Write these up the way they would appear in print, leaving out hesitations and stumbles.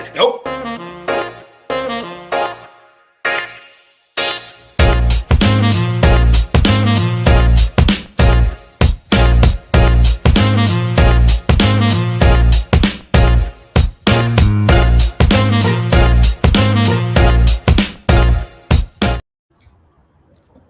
Let's go.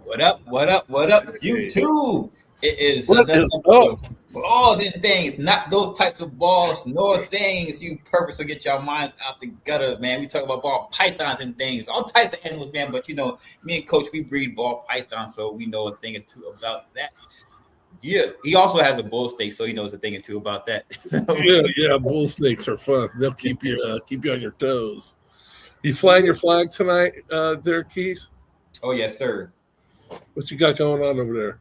What up? What up? What up, YouTube? It is What another is episode up? of Balls and Things, not those types of balls, nor things you purpose to get your minds out the gutter, man. We talk about ball pythons and things, all types of animals, man. But you know, me and Coach, we breed ball pythons, so we know a thing or two about that. Yeah, he also has a bull steak, so he knows a thing or two about that. So, Yeah. Bull snakes are fun. They'll keep you on your toes. You flying your flag tonight, Derek Keys? oh yes, sir. What you got going on over there?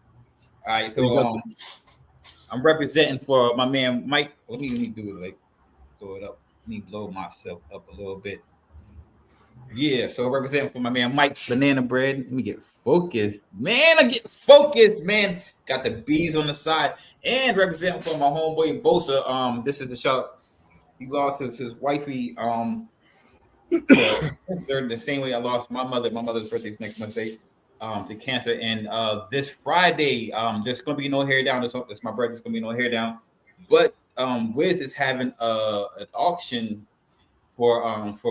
All right, You so got I'm representing for my man Mike. Let me do it like throw it up. Let me blow myself up a little bit. Yeah, so representing for my man Mike Banana Bread. Let me get focused. Man, I get focused, man. Got the bees on the side. And representing for my homeboy Bosa. This is a shout. He lost his wifey to cancer the same way I lost my mother. My mother's birthday's next Monday. To cancer. And this Friday, there's gonna be no hair down. That's my birthday, there's gonna be no hair down. But Wiz is having an auction for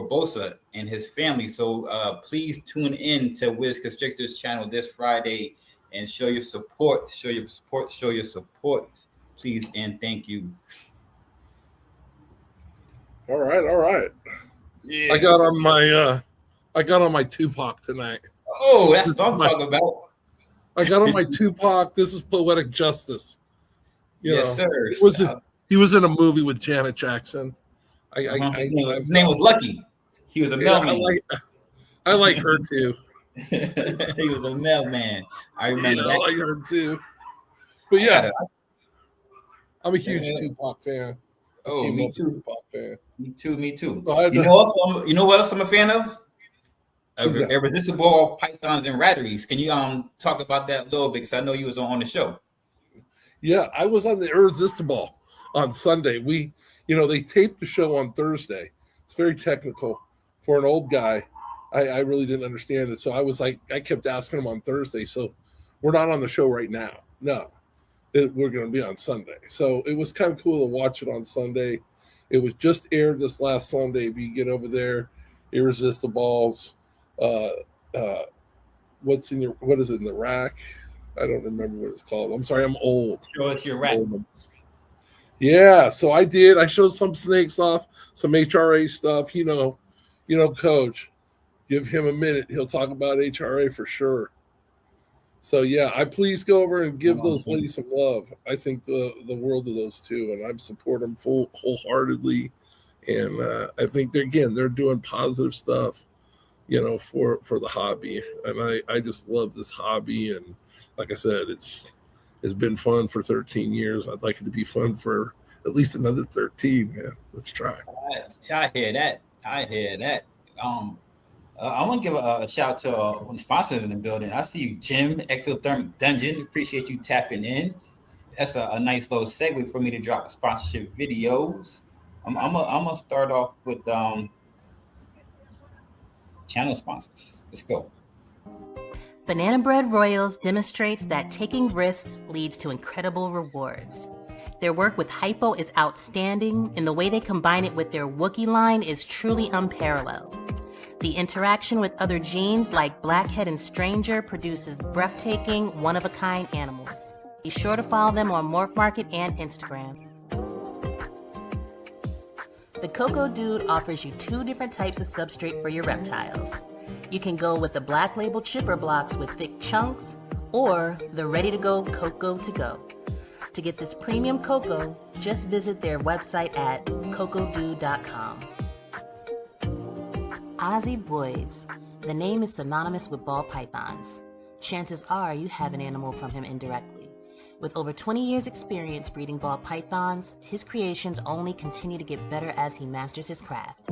Bosa and his family. So please tune in to Wiz Constrictor's channel this Friday and show your support. Show your support. Show your support, please and thank you. all right. Yeah. I got on my Tupac tonight. Oh, that's what I'm talking about. I got on my Tupac. This is poetic justice. You Yes, know, sir. he was in a movie with Janet Jackson. His name was Lucky. He was a mailman. I like her too. He was a mailman. I remember I that. like her too. But yeah, I'm a huge Tupac fan. Oh, me too. Tupac fan. Me too. Me too. So You know what else I'm a fan of? Irresistible pythons and ratteries. Can you talk about that a little bit? Because I know you was on the show. Yeah, I was on the Irresistible on Sunday. They taped the show on Thursday. It's very technical for an old guy. I really didn't understand it. So I was like, I kept asking him on Thursday. So we're not on the show right now. No, we're going to be on Sunday. So it was kind of cool to watch it on Sunday. It was just aired this last Sunday. If you get over there, Irresistibles. What is it in the rack? I don't remember what it's called. I'm sorry, I'm old. Show us your rack. Yeah, so I did. I showed some snakes off, some HRA stuff. You know, Coach, give him a minute. He'll talk about HRA for sure. So yeah, I please go over and give those ladies some love. I think the world of those two, and I support them wholeheartedly. And I think they're doing positive stuff, for the hobby. And I just love this hobby. And like I said, it's been fun for 13 years. I'd like it to be fun for at least another 13. Yeah, let's try. I hear that. I want to give a shout to one of the sponsors in the building. I see you, Jim, Ectothermic Dungeon. Appreciate you tapping in. That's a nice little segue for me to drop sponsorship videos. I'm gonna start off with channel sponsors. Let's go. Banana Bread Royals demonstrates that taking risks leads to incredible rewards. Their work with hypo is outstanding, and the way they combine it with their Wookiee line is truly unparalleled. The interaction with other genes like Blackhead and Stranger produces breathtaking, one-of-a-kind animals. Be sure to follow them on Morph Market and Instagram. The Cocoa Dude offers you 2 different types of substrate for your reptiles. You can go with the Black Label chipper blocks with thick chunks, or the ready-to-go Cocoa to go. To get this premium cocoa, just visit their website at cocodude.com. Ozzy Boyds. The name is synonymous with ball pythons. Chances are you have an animal from him indirectly. With over 20 years experience breeding ball pythons, his creations only continue to get better as he masters his craft.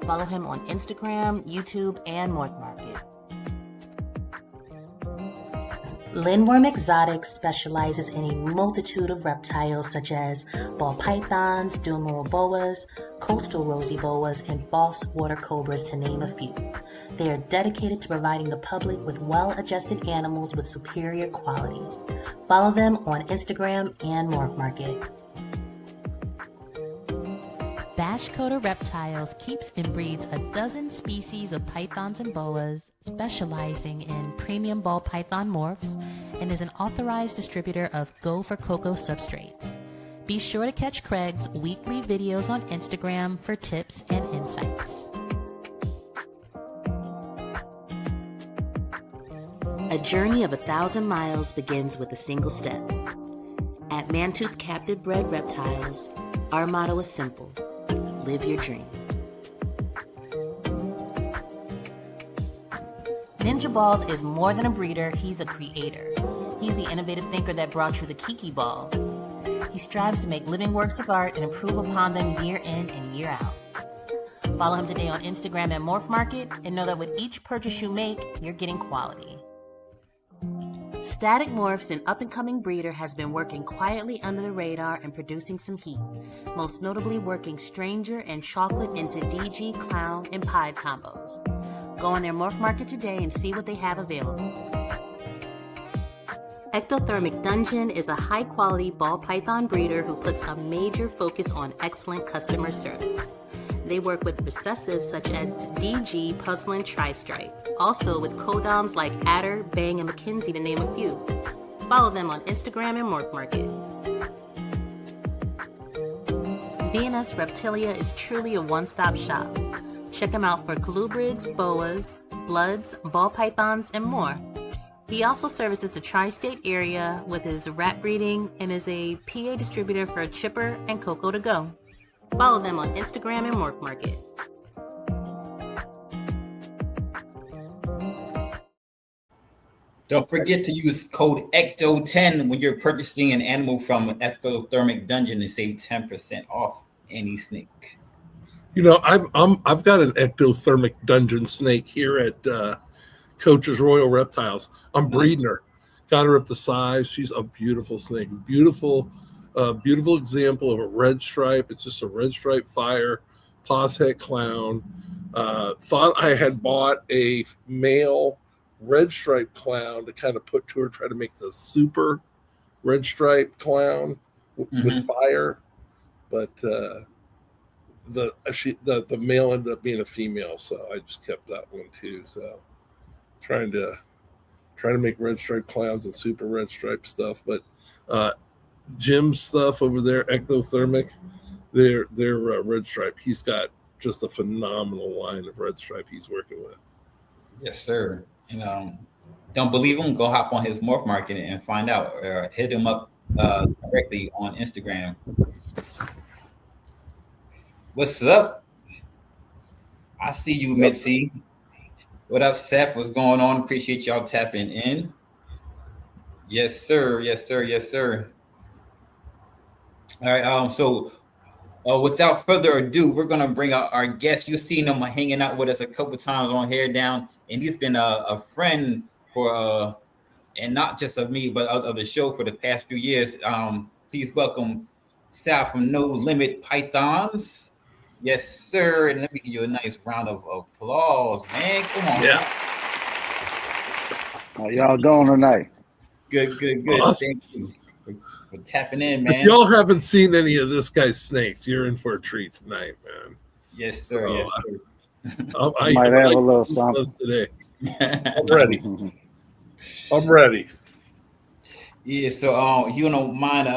Follow him on Instagram, YouTube, and Morph Market. Lindworm Exotics specializes in a multitude of reptiles such as ball pythons, dumeral boas, coastal rosy boas, and false water cobras, to name a few. They are dedicated to providing the public with well-adjusted animals with superior quality. Follow them on Instagram and Morph Market. Bashcoda Reptiles keeps and breeds a dozen species of pythons and boas, specializing in premium ball python morphs, and is an authorized distributor of Go for Cocoa substrates. Be sure to catch Craig's weekly videos on Instagram for tips and insights. A journey of 1,000 miles begins with a single step. At Mantooth Captive Bred Reptiles, our motto is simple: live your dream. Ninja Balls is more than a breeder, he's a creator. He's the innovative thinker that brought you the Kiki Ball. He strives to make living works of art and improve upon them year in and year out. Follow him today on Instagram at Morph Market and know that with each purchase you make, you're getting quality. Static Morphs, an up-and-coming breeder, has been working quietly under the radar and producing some heat, most notably working Stranger and Chocolate into DG, Clown, and Pied combos. Go on their Morph Market today and see what they have available. Ectothermic Dungeon is a high-quality ball python breeder who puts a major focus on excellent customer service. They work with recessives such as DG, Puzzle, and Tri-Stripe, also with codoms like Adder, Bang, and McKinsey, to name a few. Follow them on Instagram and Morph Market. V&S Reptilia is truly a one-stop shop. Check him out for colubrids, boas, bloods, ball pythons, and more. He also services the tri-state area with his rat breeding and is a PA distributor for Chipper and Coco to Go. Follow them on Instagram and Morph Market. Don't forget to use code ECTO10 when you're purchasing an animal from Ectothermic Dungeon and save 10% off any snake. You know, I've got an ectothermic dungeon snake here at Coach's Royal Reptiles. I'm breeding her. Got her up to size. She's a beautiful snake. Beautiful example of a red stripe. It's just a red stripe fire, paws head clown. Thought I had bought a male red stripe clown to kind of put to her, try to make the super red stripe clown with fire, but the male ended up being a female, so I just kept that one too. So trying to make red stripe clowns and super red stripe stuff, but Jim's stuff over there, Ectothermic, they're red stripe. He's got just a phenomenal line of red stripe he's working with. Yes, sir. And don't believe him? Go hop on his Morph Market and find out. Or hit him up directly on Instagram. What's up? I see you, Mitzi. What up, Seth? What's going on? Appreciate y'all tapping in. Yes, sir. Yes, sir. Yes, sir. All right. So without further ado, we're gonna bring out our guest. You've seen him hanging out with us a couple times on Hair Down, and he's been a friend for and not just of me, but of the show for the past few years. Please welcome Sal from No Limit Pythons. Yes, sir. And let me give you a nice round of applause, man. Come on. Yeah. How y'all doing tonight? Good. Awesome. Thank you for tapping in, man. If y'all haven't seen any of this guy's snakes, you're in for a treat tonight, man. Yes, sir. So, yes, sir. I might have a little something today. I'm ready. I'm ready. Yeah, so you don't mind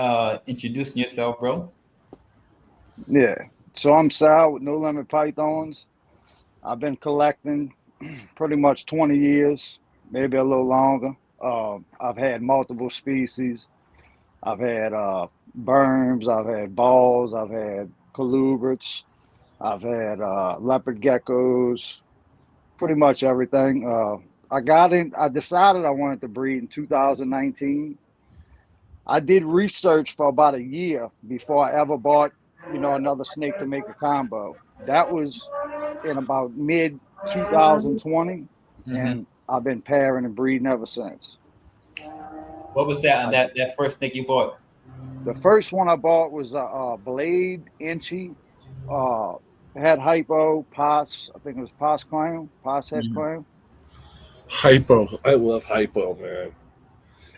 introducing yourself, bro? Yeah. So I'm Sal with No Limit Pythons. I've been collecting pretty much 20 years, maybe a little longer. I've had multiple species. I've had berms, I've had balls, I've had colubrids, I've had leopard geckos, pretty much everything. I decided I wanted to breed in 2019. I did research for about a year before I ever bought, another snake to make a combo. That was in about mid 2020, and I've been pairing and breeding ever since. What was that? That first snake you bought? The first one I bought was a blade inchy. Uh, had hypo, pos. I think it was pos clown, pos head Mhm. clown. Hypo. I love hypo, man.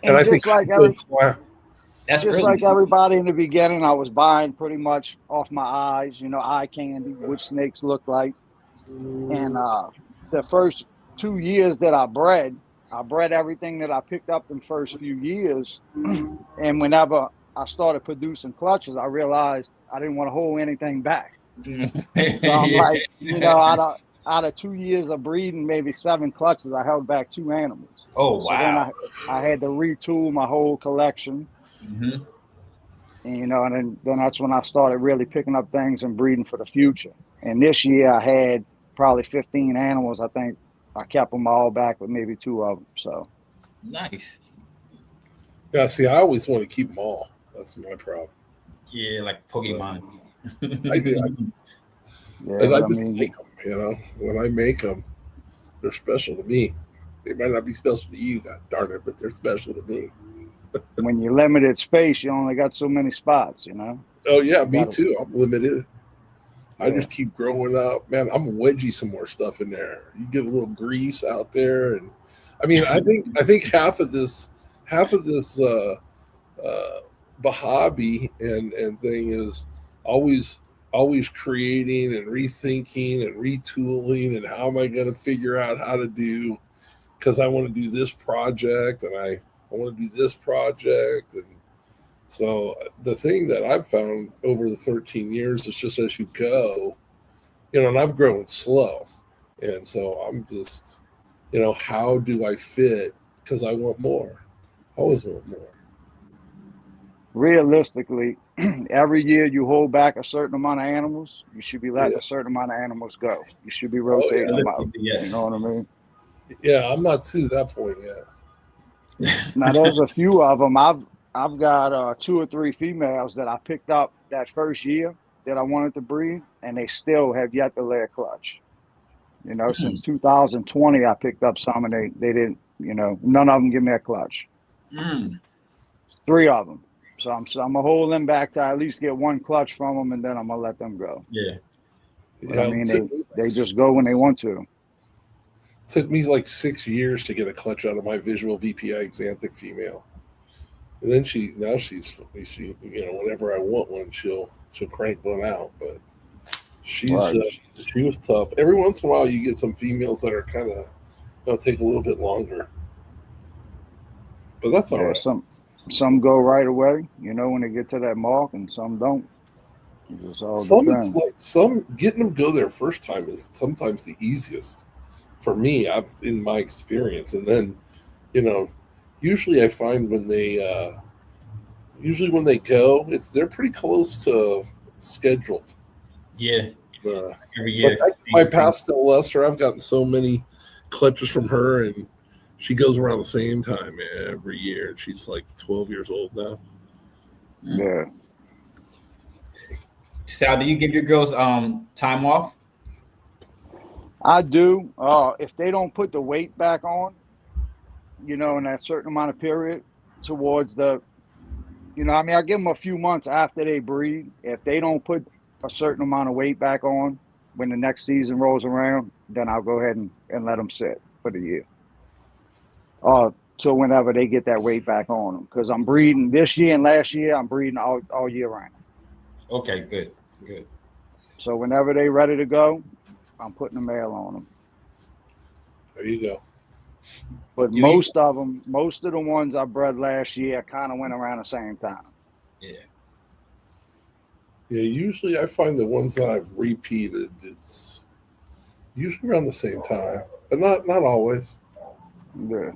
And And I think hypo That's just early like too. everybody in the beginning, I was buying pretty much off my eyes, eye candy, what snakes look like. And the first 2 years that I bred everything that I picked up in first few years. And whenever I started producing clutches, I realized I didn't want to hold anything back. So I'm Yeah. like, out of 2 years of breeding, maybe 7 clutches, I held back 2 animals. Oh So then wow. I had to retool my whole collection. Hmm. And then that's when I started really picking up things and breeding for the future. And this year I had probably 15 animals. I think I kept them all back with maybe 2 of them. So Nice. Yeah, see, I always want to keep them all. That's my problem. Yeah, like But Pokemon. I do. yeah, And I but I just mean, make them. When I make them, they're special to me. They might not be special to you, God darn it, but they're special to me. when you're limited space, you only got so many spots. Oh yeah, You me gotta, too. I'm limited. I yeah. just keep growing up, man. I'm wedgie some more stuff in there. You get a little grease out there, and I mean, I think half of this hobby and thing is always always creating and rethinking and retooling and how am I going to figure out how to do because I want to do this project and I want to do this project and so the thing that I've found over the 13 years is just as you go, and I've grown slow. And so I'm just, how do I fit? Because I want more. I always want more. Realistically, every year you hold back a certain amount of animals, you should be letting Yeah. a certain amount of animals go. You should be Oh, rotating yeah. them out. Realistically, You know yes. what I mean? Yeah. I'm not to that point yet. Now there's a few of them. I've got 2 or 3 females that I picked up that first year that I wanted to breed, and they still have yet to lay a clutch. Since 2020, I picked up some, and they didn't. None of them give me a clutch. Mm, 3 of them. So I'm gonna hold them back to at least get 1 clutch from them, and then I'm gonna let them go. yeah. But I Yeah. mean, they just go when they want to. Took me like 6 years to get a clutch out of my visual VPI Xanthic female. And then she whenever I want one, she'll crank one out. But she's Right. she was tough. Every once in a while, you get some females that are kind of take a little bit longer, but that's all Yeah. right. Some go right away. When they get to that mark, and some don't. It just all Some it's depends. like some getting them go their first time is sometimes the easiest for me. I've in my experience, and then you know, usually I find when they go, they're pretty close to scheduled. Yeah. Uh, Every like year. my Same. pastel Lester, I've gotten so many clutches from her, and she goes around the same time every year. She's like 12 years old now. Mm. Yeah. Sal, do you give your girls time off? I do. If they don't put the weight back on, in that certain amount of period towards I give them a few months after they breed. If they don't put a certain amount of weight back on when the next season rolls around, then I'll go ahead and let them sit for the year. So whenever they get that weight back on them, because I'm breeding this year and last year, I'm breeding all year round. Okay, good. Good. So whenever they ready to go, I'm putting a male on them. There you go. But You most of the ones I bred last year kind of went around the same time. Yeah. Yeah, usually I find the ones that I've repeated, it's usually around the same time, but not always. Yeah.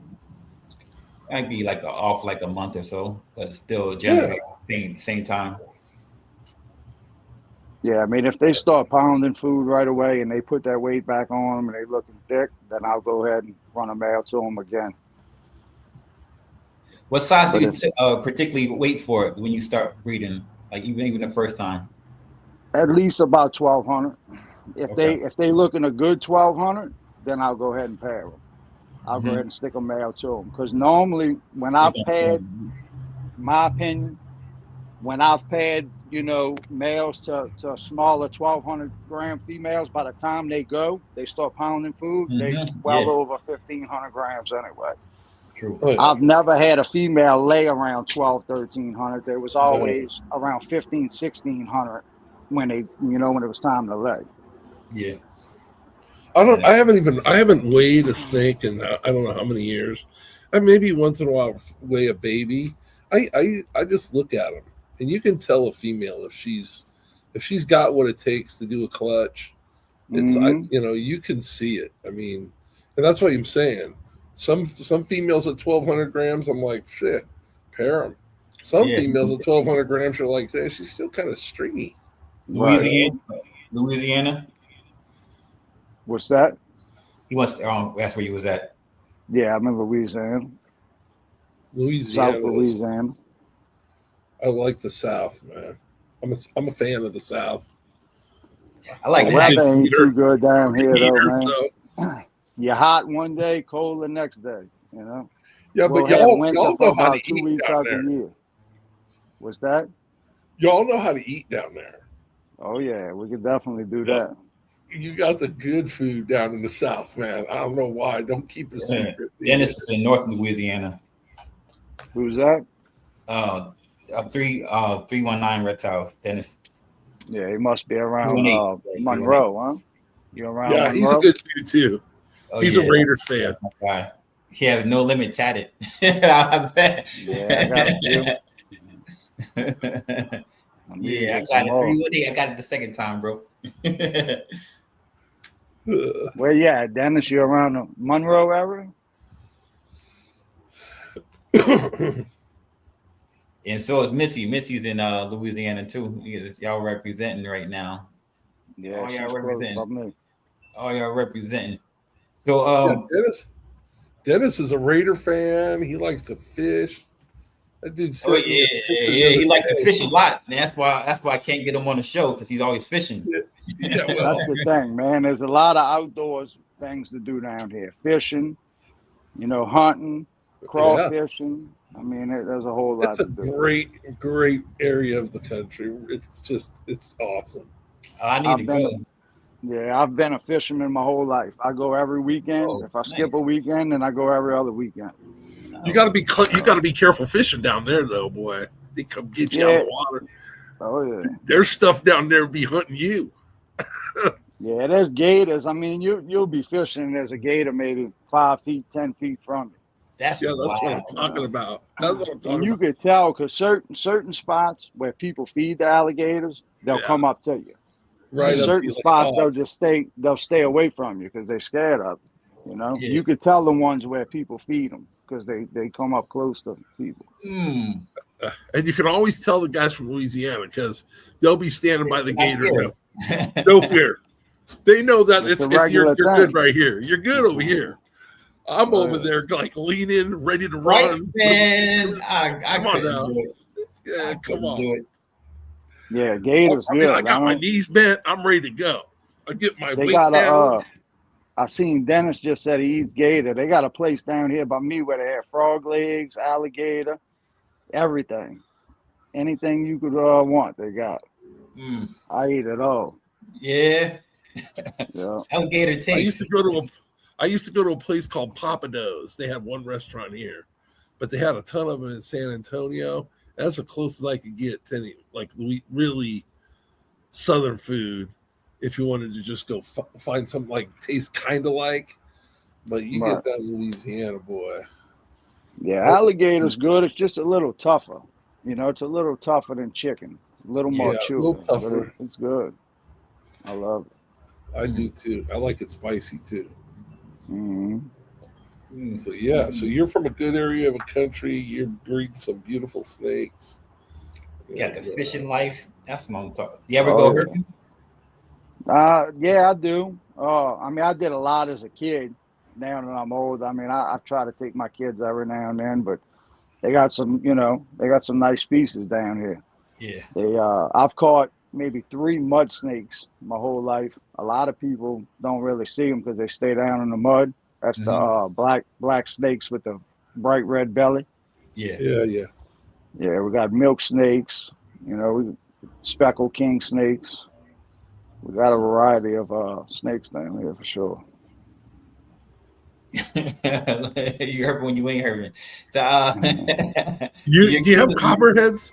Might be like off like a month or so, but still Yeah, generally same time. Yeah, I mean, if they start pounding food right away and they put that weight back on them and they looking thick, then I'll go ahead and run a male to them again. What size do But you if particularly wait for it when you start breeding? Like even the first time. at least about 1,200, Okay. if they looking a good 1,200, then I'll go ahead and pair them. I'll go ahead and stick a male to them. Because normally, when I've paired, my opinion, when I've paired, males to smaller 1,200-gram females, by the time they go, they start pounding food, they well Yeah, over 1,500 grams anyway. true. Oh yeah. I've never had a female lay around 12, 1,300. There was No. always around 15, 1,600 when when it was time to lay. Yeah. I haven't weighed a snake in I don't know how many years. I maybe once in a while weigh a baby. I just look at them, and you can tell a female if she's got what it takes to do a clutch. Mm-hmm. You can see it. I mean, and that's what I'm saying. Some females at 1,200 grams, I'm like, shit, pair them. Some Yeah. females at 1,200 grams are like, hey, she's still kind of stringy. Right. Louisiana. Louisiana. What's that? He wants. That's where you was at. Yeah, I'm in Louisiana, South Louisiana is. Louisiana. I like the South, man. I'm a fan of the South. I like The I'm a that. big weather ain't eater. too good down here though, Eater, man. so You're hot one day, cold the next day. yeah, We'll but have y'all winter for know how to about 2 eat weeks down out the there. year. What's that? Y'all know how to eat down there. Oh yeah, we could definitely do Yeah. that. You got the good food down in the South, man. I don't know why. Don't keep it a secret. Dennis is in North Louisiana. Who's that? 319 reptiles. Dennis. Yeah, he must be around 318. Monroe, huh? You around Yeah, he's a Monroe? good dude too. Oh He's yeah. a Raiders fan. Why? He has no limit tatted. I bet. Yeah, I got a few. I need to Yeah, I get got some it. more. 318. I got it the second time, bro. Where you at, Dennis? You around the Monroe area? And so is Mitzi. Mitzi's in Louisiana too. Y'all representing right now. Yeah, All she's y'all close representing. by me. All y'all representing. So Yeah, Dennis is a Raider fan. He likes to fish. That dude oh sent me yeah, a picture the yeah, other he likes to day. fish a lot. And that's why I can't get him on the show because he's always fishing. Yeah, That's well, the thing, man. There's a lot of outdoors things to do down here. Fishing, hunting, yeah, crawfishing. I mean, there's a whole lot it's a to do. great area of the country. It's awesome. I need to I've been, go. I've been a fisherman my whole life. I go every weekend. Oh, If I skip nice. a weekend, then I go every other weekend. You got to be careful fishing down there, though, boy. They come get you out Yeah. of the water. Oh yeah. There's stuff down there be hunting you. Yeah, there's gators. I mean, you'll be fishing. And there's a gator maybe 5 feet, 10 feet from you. That's Yeah, that's what I'm wild. talking about. That's what I'm talking And you about. could tell because certain spots where people feed the alligators, they'll Yeah. come up to you. Right And up to certain you, like, spots oh, they'll stay away from you because they're scared of you. Yeah. You could tell the ones where people feed them because they come up close to people. Mm. and you can always tell the guys from Louisiana because they'll be standing by the I gator. feel No fear. They know that It's a it's you're regular good thing. right here. You're good over here. I'm over Right. there like leaning, ready to Right, run. man. I Come on couldn't now. do it. Yeah, I come couldn't on. do it. Yeah, gators I mean, good. I got my knees bent. I'm ready to go. I get my They weight got down. I seen Dennis just said he eats gator. They got a place down here by me where they have frog legs, alligator, everything. Anything you could want, they got. Mm. I eat it all. Yeah. Yeah. Alligator I used to taste. go to a place called Papados. They had one restaurant here, but they had a ton of them in San Antonio. That's the closest I could get to any really southern food. If you wanted to just go find something like tastes kind of like, but you Right. get that in Louisiana, boy. Yeah, That's- alligator's good. It's just a little tougher. It's a little tougher than chicken. A little more Yeah, a chewy. little But tougher. it's good. I love it. I do too. I like it spicy too. hmm Mm. So yeah, so you're from a good area of a country. You're breeding some beautiful snakes. You got the And, fishing life. That's what I'm talking. You ever Oh, go yeah. hunting? Yeah, I do. I mean, I did a lot as a kid. Now that I'm old, I mean, I try to take my kids every now and then, but they got some, they got some nice species down here. Yeah. I've caught maybe 3 mud snakes my whole life. A lot of people don't really see them because they stay down in the mud. That's the black snakes with the bright red belly. Yeah. Yeah. Yeah, we got milk snakes. We speckled king snakes. We got a variety of snakes down here for sure. You heard when you ain't heard. So, Do you have copperheads,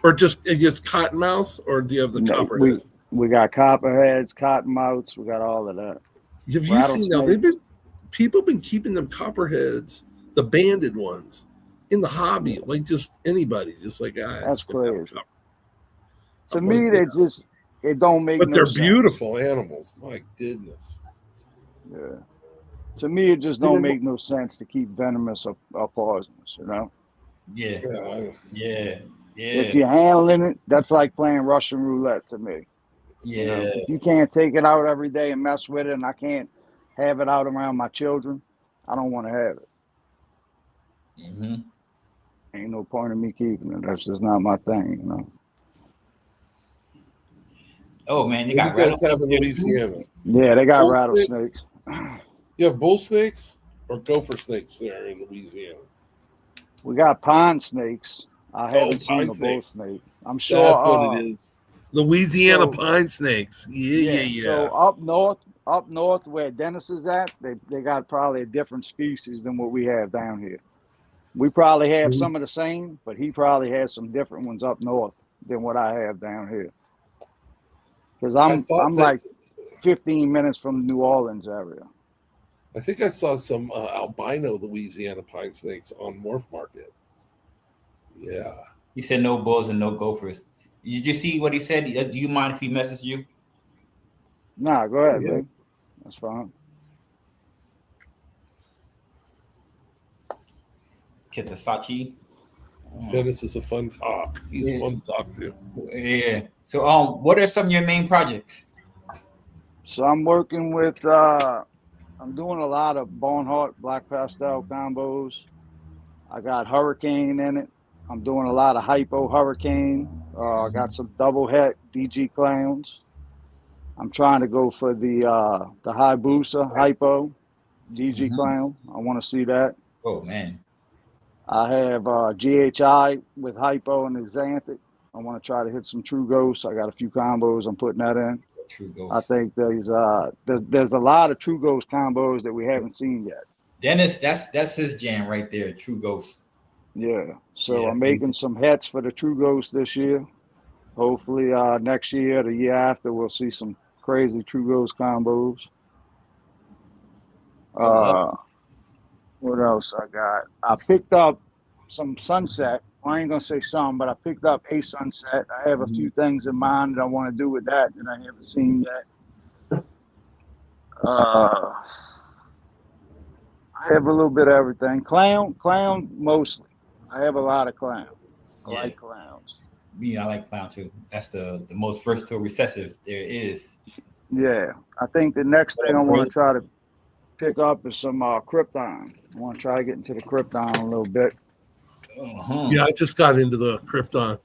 or just cottonmouths, or do you have the No, copperheads? we got copperheads, cottonmouths. We got all of that. Have you seen now? Rattlesnake. People been keeping them copperheads, the banded ones, in the hobby, like just anybody, just like That's just gonna have a crazy. copper. To I'm me, like, it don't make but no they're sense. beautiful animals. My goodness. Yeah. To me, it just don't make no sense to keep venomous or poisonous. Yeah. Yeah. If you're handling it, that's like playing Russian roulette to me. Yeah. If you can't take it out every day and mess with it, and I can't have it out around my children, I don't want to have it. Mm-hmm. Ain't no point in me keeping it. That's just not my thing. Oh man, you What got do you guys have in rattlesnakes too? Louisiana? Yeah, they got Bull rattlesnakes. You have bull snakes or gopher snakes there in Louisiana? We got pond snakes. I haven't seen pine a bull snakes. snake. I'm sure. That's what it is. Louisiana so- pine snakes. Yeah. So up north where Dennis is at, they got probably a different species than what we have down here. We probably have some of the same, but he probably has some different ones up north than what I have down here. Because I'm like 15 minutes from New Orleans area. I think I saw some albino Louisiana pine snakes on Morph Market. Yeah. He said no bulls and no gophers. Did you see what he said? Do you mind if he messes you? Nah, go ahead, Yeah. man. That's fine. Kitasachi. Dennis is a fun talk. He's fun to talk to. Yeah. So what are some of your main projects? So I'm working with I'm doing a lot of Barnhart black pastel combos. I got Hurricane in it. I'm doing a lot of Hypo Hurricane. I got some double het DG clowns. I'm trying to go for the Hayabusa Hypo DG clown. I want to see that. Oh man. I have GHI with Hypo and Xanthic. I want to try to hit some True Ghosts. I got a few combos. I'm putting that in. True I Ghost. think there's a lot of True Ghost combos that we haven't seen yet. Dennis, that's his jam right there. True Ghost. Yeah. So Yeah, I'm making some hets for the True Ghost this year. Hopefully next year, the year after, we'll see some crazy True Ghost combos. What else I got? I picked up some Sunset. I ain't gonna say some, but I picked up a Sunset. I have a few things in mind that I want to do with that I haven't seen yet. I have a little bit of everything. Clown mostly. I have a lot of clown. I like clowns. Yeah, I like clown too. That's the most versatile recessive there is. Yeah, I think the next thing I want to try to pick up is some Krypton. I want to try to get into the Krypton a little bit. Yeah, I just got into the Krypton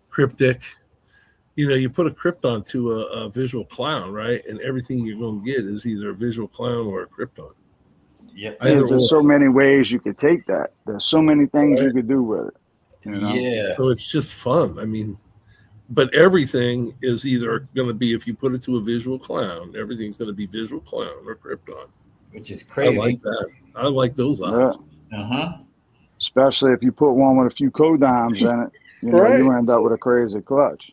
cryptic. You put a Krypton to a visual clown, right? And everything you're going to get is either a visual clown or a Krypton. Yep. There's so many ways you could take that. There's so many things you could do with it. Yeah. So it's just fun. I mean, but everything is either going to be, if you put it to a visual clown, everything's going to be visual clown or Krypton. Which is crazy. I like that. I like those options. Especially if you put one with a few codimes in it, you end up with a crazy clutch.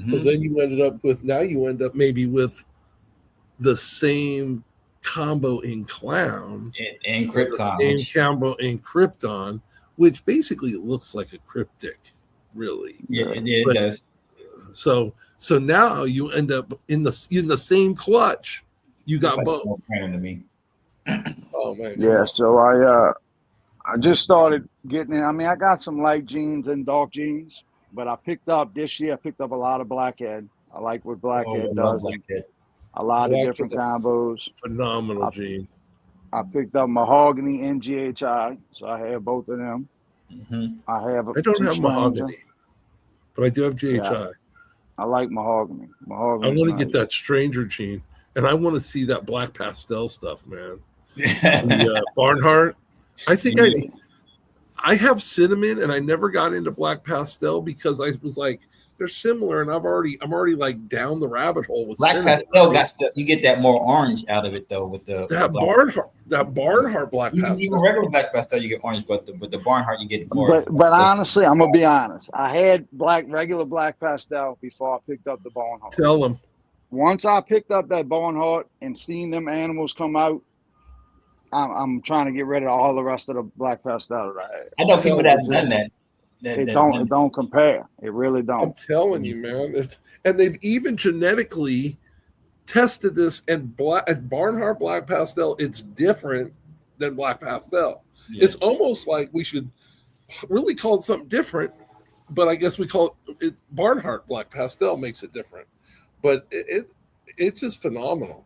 So then you end up maybe with the same combo in clown and Krypton. The same combo in Krypton, which basically looks like a cryptic, really. Yeah, it does. So now you end up in the same clutch. You got like both. To me. Oh man. Yeah. So I just started getting in. I mean, I got some light jeans and dark jeans, but this year I picked up a lot of blackhead. I like what blackhead does. Blackhead. A lot of different combos. Phenomenal gene. I picked up mahogany and GHI, so I have both of them. I don't have mahogany, but I do have GHI. Yeah, I like mahogany. I want to get that stranger gene, and I want to see that black pastel stuff, man. The Barnhart. I think Yeah. I have cinnamon, and I never got into black pastel because I was like, they're similar, and I'm already like down the rabbit hole with Black cinnamon. pastel Right? got stuff. You get that more orange out of it though with the black. That Barnhart black Even pastel. regular black pastel you get orange, but the Barnhart you get more. But honestly, I'm gonna be honest. I had regular black pastel before I picked up the Barnhart. Tell them. Once I picked up that Barnhart and seen them animals come out, I'm trying to get rid of all the rest of the black pastel that I had. I know people that have It done just that. it don't compare. It really I'm don't. telling you, man. And they've even genetically tested this, and Barnhart black pastel, it's different than black pastel. Yeah. It's almost like we should really call it something different, but I guess we call it Barnhart black pastel makes it different. But it's just phenomenal.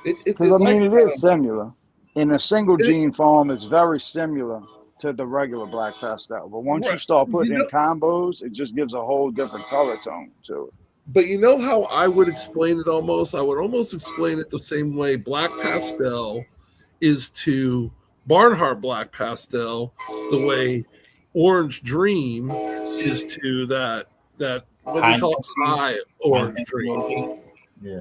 Because I mean, it is similar in a single gene form. It's very similar to the regular black pastel, but once you start putting in combos, it just gives a whole different color tone to it. But you know how I would explain it almost? I would almost explain it the same way black pastel is to Barnhart black pastel the way Orange Dream is to that what do you call it? High Orange Dream. Yeah.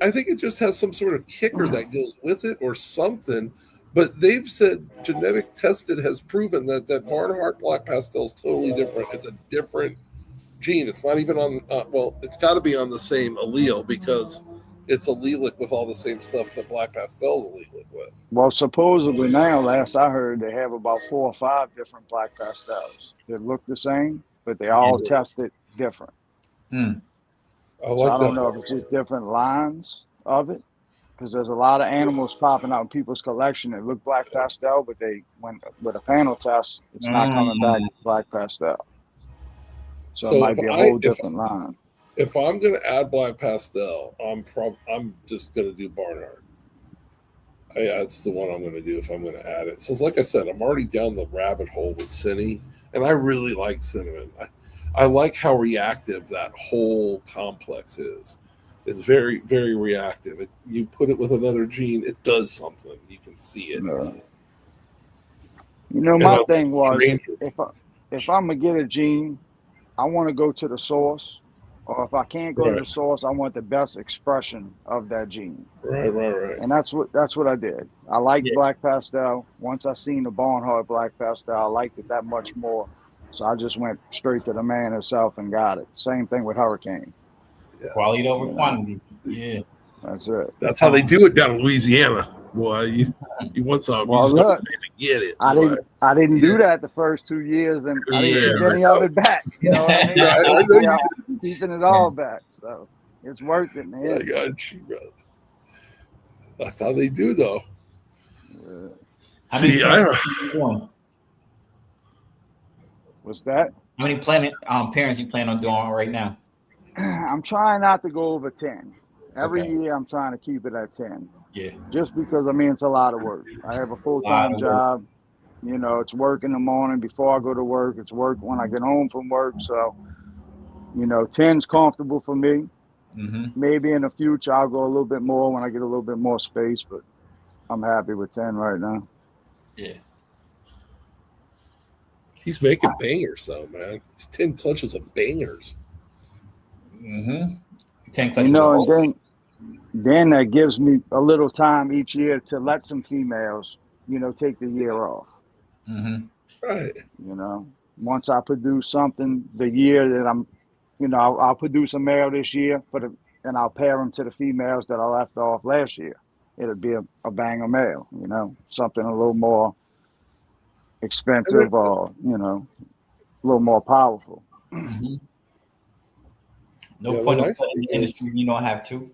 I think it just has some sort of kicker that goes with it or something. But they've said genetic tested has proven that Barnhart black pastel is totally different. It's a different gene. It's not even on, well, it's got to be on the same allele because it's allelic with all the same stuff that black pastel's allelic with. Well, supposedly now, last I heard, they have about 4 or 5 different black pastels that look the same, but they all tested different. Hmm. So I don't know if it's just different lines of it, because there's a lot of animals popping out in people's collection that look black pastel, but they went with a panel test, it's not coming back black pastel. So it might be a whole different line. If I'm going to add black pastel, I'm just going to do Barnhart. That's the one I'm going to do if I'm going to add it. So, like I said, I'm already down the rabbit hole with Cinny, and I really like cinnamon. I like how reactive that whole complex is. It's very, very reactive. You put it with another gene, it does something. You can see it. You know, my thing was, if I'm going to get a gene, I want to go to the source, or if I can't go to the source, I want the best expression of that gene. Right. And that's what I did. I liked black pastel. Once I seen the Barnhart black pastel, I liked it that much more. So I just went straight to the man himself and got it. Same thing with Hurricane. Quality over quantity. Yeah. That's it. That's how they do it down in Louisiana. Boy, you want something, well, you look, get it. I didn't do that the first 2 years, and I didn't keep any of it back. You know what I mean? I know keeping it all back. So it's worth it, man. I got you, brother. That's how they do, though. See, what's that? How many parents you plan on doing right now? I'm trying not to go over 10. Every year, I'm trying to keep it at 10. Yeah. Just because, I mean, it's a lot of work. I have a full-time job. You know, it's work in the morning before I go to work. It's work when I get home from work. So, you know, 10's comfortable for me. Mm-hmm. Maybe in the future, I'll go a little bit more when I get a little bit more space, but I'm happy with 10 right now. Yeah. He's making bangers, though, man. He's 10 clutches of bangers. Mm-hmm. 10 clutches. You know, and then that gives me a little time each year to let some females, you know, take the year off. Mm-hmm. Right. You know, once I produce something the year that I'm, you know, I'll produce a male this year, and I'll pair them to the females that I left off last year. It'll be a banger male, you know, something a little more expensive or, you know, a little more powerful. Mm-hmm. No point of putting in the industry you don't have to.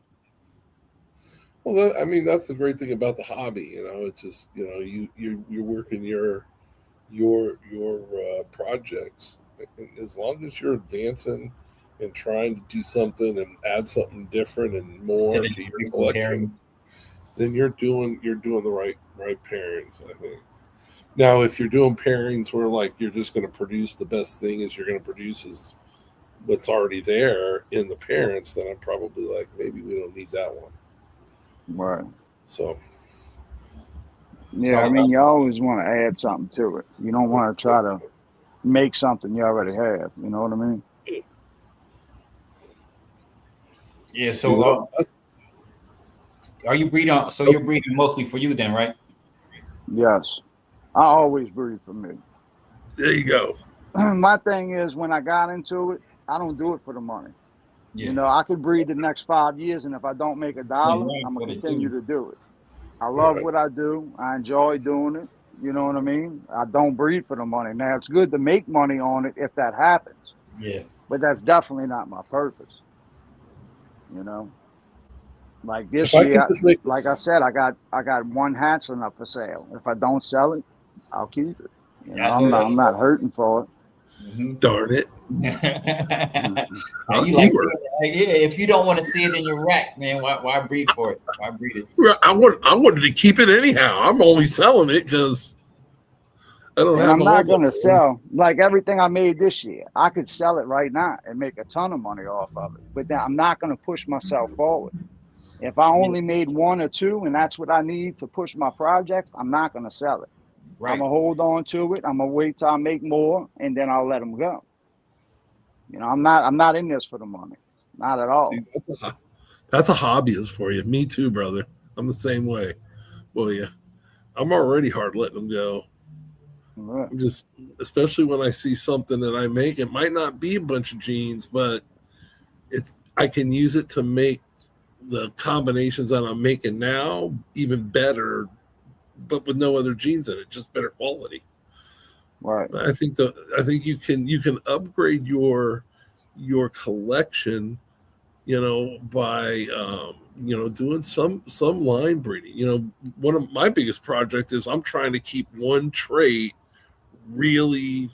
Well, I mean, that's the great thing about the hobby. You know, it's just, you know, you're working your projects. And as long as you're advancing and trying to do something and add something different and more to your collection, then you're doing the right pairings, I think. Now, if you're doing pairings where like you're just going to produce the best thing is you're going to produce is what's already there in the parents, then I'm probably like, maybe we don't need that one. Right. So, It's Yeah, all I about mean, you always want to add something to it. You don't want to try to make something you already have. You know what I mean? yeah. You So know, are you breeding? So you're breeding mostly for you then, right? Yes. I always breed for me. there you go. My thing is, when I got into it, I don't do it for the money. You Yeah. know, I could breed the next 5 years, and if I don't make a Yeah, dollar, right. I'm gonna What it continue do? to do it. I love Right. what I do. I enjoy doing it. You know what I mean? I don't breed for the money. Now it's good to make money on it if that happens, Yeah. but that's definitely not my purpose. You know, like If this I can year, just make, like I said, I got one hatchling up for sale. If I don't sell it, I'll keep it. You know, I know I'm that's not hurting for it. right. darn it, Mhm. And you you like were. seeing it, like, yeah, if you don't want to see it in your rack, man, why breed for it? Why breed it? I wanted to keep it anyhow. I'm only selling it because I don't And have I'm a whole not lot. gonna sell like everything I made this year. I could sell it right now and make a ton of money off of it. But then I'm not gonna push myself forward. If I Yeah, only made one or two and that's what I need to push my projects, I'm not gonna sell it. I'm right. gonna hold on to it. I'm gonna wait till I make more and then I'll let them go. You know, I'm not in this for the money. Not at See, all. that's a hobbyist for you. Me too, brother. I'm the same way. Well, yeah, I'm already hard letting them go. Yeah. I'm just, especially when I see something that I make, it might not be a bunch of genes, but it's I can use it to make the combinations that I'm making now even better, but with no other genes in it, just better quality. Right. I think you can upgrade your collection, by doing some line breeding. One of my biggest projects is I'm trying to keep one trait really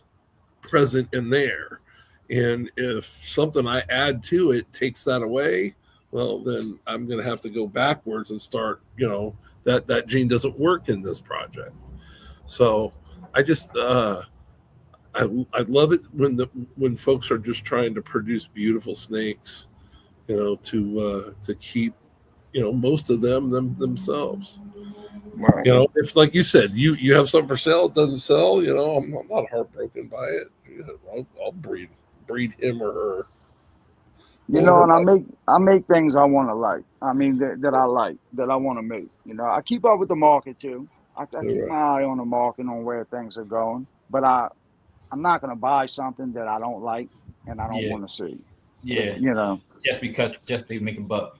present in there. And if something I add to it takes that away, well, then I'm going to have to go backwards and start, that gene doesn't work in this project. So I just, I love it when folks are just trying to produce beautiful snakes, to keep, most of them themselves. Right. If like you said, you have something for sale, it doesn't sell, I'm not heartbroken by it. I'll breed him or her You or know, her and I wife. make I make things I want to like. I mean that I like that I want to make. You know, I keep up with the market too. I keep my Right. eye on the market on where things are going. But I'm not gonna buy something that I don't like and I don't Yeah, want to see. yeah. You know, Just to make a buck.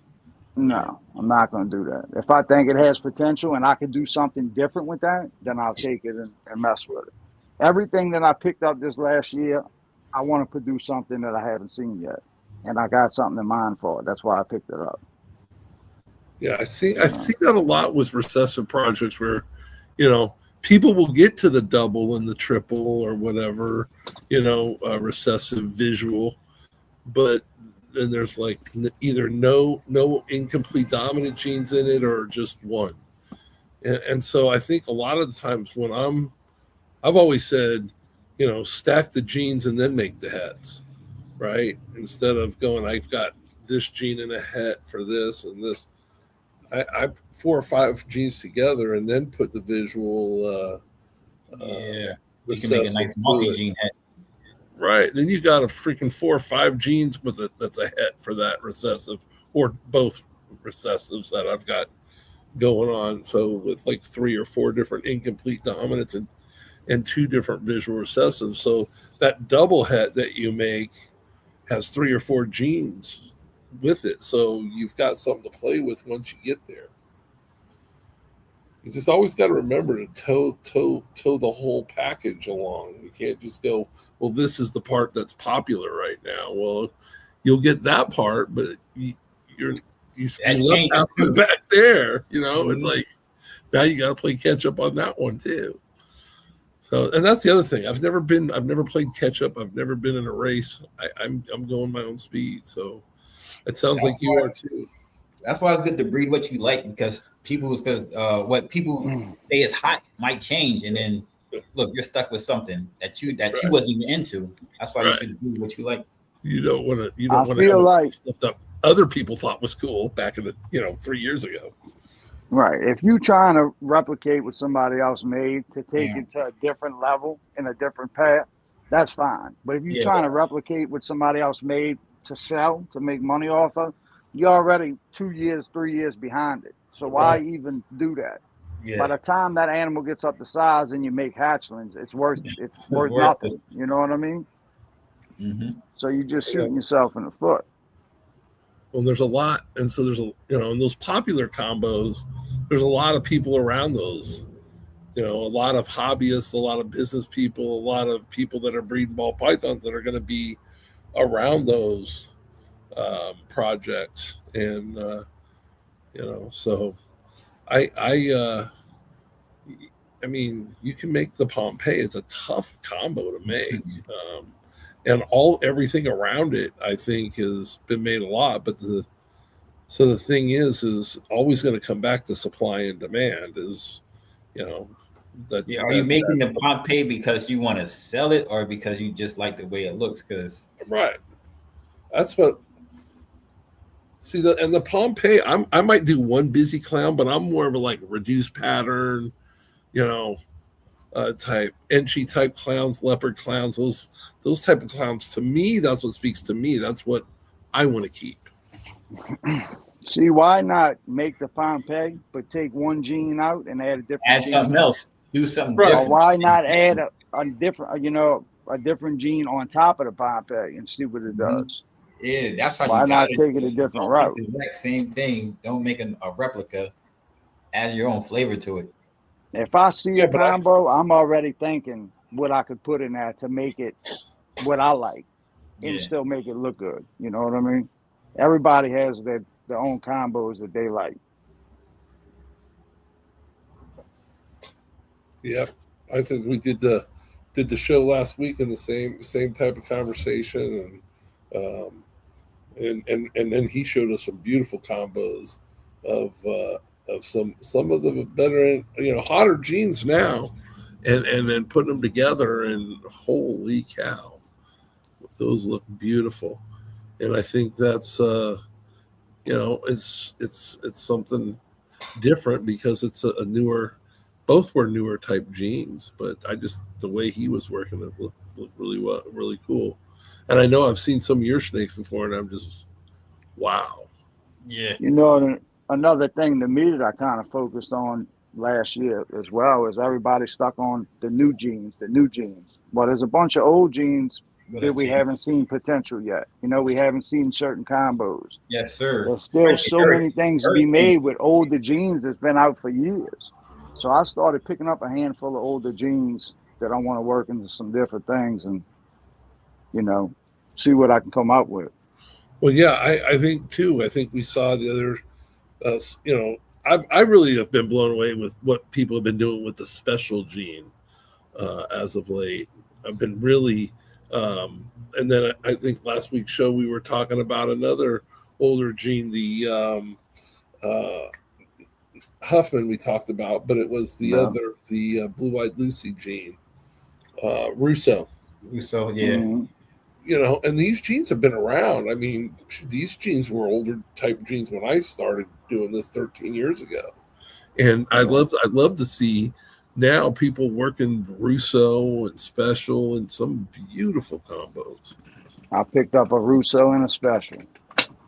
Yeah, no, I'm not gonna do that. If I think it has potential and I could do something different with that, then I'll take it and mess with it. Everything that I picked up this last year, I want to produce something that I haven't seen yet. And I got something in mind for it. That's why I picked it up. Yeah, I You see know. that a lot with recessive projects where, people will get to the double and the triple or whatever, recessive visual, but then there's like either no incomplete dominant genes in it or just one. And so I think a lot of the times I've always said, stack the genes and then make the heads, right? Instead of going, I've got this gene in a het for this and this. I 4 or 5 genes together and then put the visual yeah. You can make a recessive nice to multi it. gene head. Right. Then you got a freaking 4 or 5 genes with it that's a het for that recessive or both recessives that I've got going on. So with like 3 or 4 different incomplete dominants and 2 different visual recessives. So that double het that you make has 3 or 4 genes with it. So you've got something to play with once you get there. You just always got to remember to toe the whole package along. You can't just go, well, this is the part that's popular right now. Well, you'll get that part, but you're That you left changes out the too. back there. It's Mhm. like now you got to play catch up on that one too. So, and that's the other thing. I've never played catch up. I've never been in a race. I'm going my own speed. So it sounds That's like you why are too. that's why it's good to breed what you like because what people say is hot might change and then look you're stuck with something that you Right, wasn't even into. That's why you right. should breed what you like. You don't I want to have feel a like stuff that other people thought was cool back in the 3 years ago. Right. If you trying to replicate what somebody else made to take Yeah, it to a different level in a different path, that's fine. But if you yeah, trying to replicate what somebody else made to sell, to make money off of, you're already 2 years, 3 years behind it. So why Right. even do that? By yeah. the time that animal gets up to size and you make hatchlings, it's It's worth worth it. nothing. You know what I mean? Mm-hmm. So you're just Yeah. shooting yourself in the foot. Well, there's a lot, and so there's in those popular combos, there's a lot of people around those. A lot of hobbyists, a lot of business people, a lot of people that are breeding ball pythons that are going to be around those projects, and so I I mean, you can make the Pompeii. It's a tough combo to make, and everything around it, I think, has been made a lot. But the thing is always going to come back to supply and demand. Is you know that Yeah, are you that making the that Pompeii because you want to sell it or because you just like the way it looks? Because right. That's what. See the Pompeii. I might do one busy clown, but I'm more of a like reduced pattern. You know, type Enchi type clowns, leopard clowns, those type of clowns. To me, that's what speaks to me. That's what I want to keep. See, why not make the Pompeii, but take one gene out and add a different add gene something in? else, do something Right. Or different. why not add a different, a different gene on top of the Pompeii and see what it Mhm. does? Yeah, that's how you Why got not to take do it a it. different Don't make route? the exact same thing. Don't make a replica. Add your own flavor to it. If I see Yeah, a but combo, I'm already thinking what I could put in there to make it what I like and Yeah, still make it look good. You know what I mean? Everybody has their own combos that they like. yeah, I think we did the show last week in the same type of conversation, and then he showed us some beautiful combos of some of the better hotter genes now, and then putting them together, and holy cow, those look beautiful. And I think that's it's something different because it's a newer, both were newer type genes, but I just the way he was working it looked really really cool. And I know I've seen some of your snakes before, and I'm just wow. yeah. You know, another thing to me that I kind of focused on last year as well is everybody stuck on the new genes, the new genes. Well, there's a bunch of old genes What that up, we G? haven't seen potential yet. We haven't seen certain combos. Yes, sir. There's still Especially so many things to be hurricane. made with older genes that's been out for years. So I started picking up a handful of older genes that I want to work into some different things and, you know, see what I can come up with. Well, yeah, I think too. I think we saw the other, uh, you know, I really have been blown away with what people have been doing with the special gene as of late. I've been really, and then I think last week's show we were talking about another older gene, the uh, Huffman we talked about, but it was the No. other, the blue-eyed Lucy gene, Russo. So yeah, Hmm. And these genes have been around. I mean, these genes were older type genes when I started doing this 13 years ago. And Yeah. I'd love to see now people working Russo and special and some beautiful combos. I picked up a Russo and a special.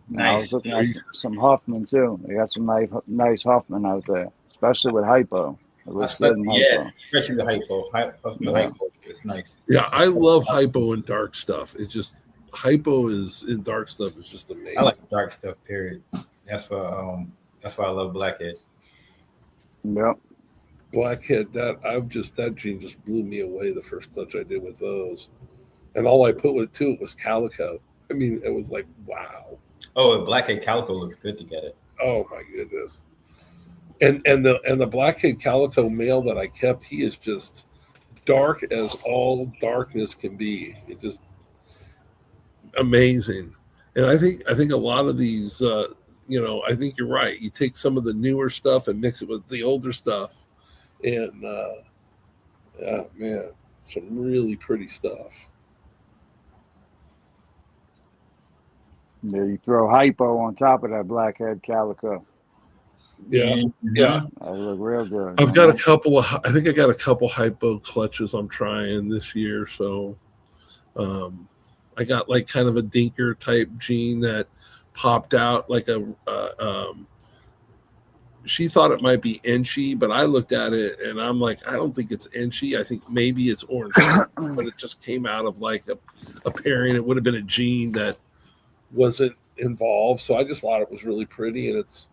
Now I was nice. looking at some Huffman too. They got some nice Huffman out there, especially with hypo. It looks good in hypo. Yes, especially the hypo. Husband Yeah. hypo. It's nice. Yeah, I love hypo and dark stuff. It's just hypo is in dark stuff is just I amazing. like dark stuff. Period. That's why I love blackheads. Yep. Blackhead, that gene just blew me away the first touch I did with those. And all I put with to it was calico. I mean, it was like, wow. Oh, blackhead calico looks good together. Oh my goodness. And the blackhead calico male that I kept, he is just dark as all darkness can be. It just amazing. And I think a lot of these I think you're right. You take some of the newer stuff and mix it with the older stuff, and oh man, some really pretty stuff. Yeah, you throw hypo on top of that blackhead calico. Yeah. Yeah. They look real good. I've got a couple of, I think I got a couple hypo clutches I'm trying this year. So I got like kind of a dinker type gene that popped out like she thought it might be inchy, but I looked at it and I'm like, I don't think it's inchy. I think maybe it's orange, but it just came out of like a pairing. It would have been a gene that wasn't involved. So I just thought it was really pretty, and it's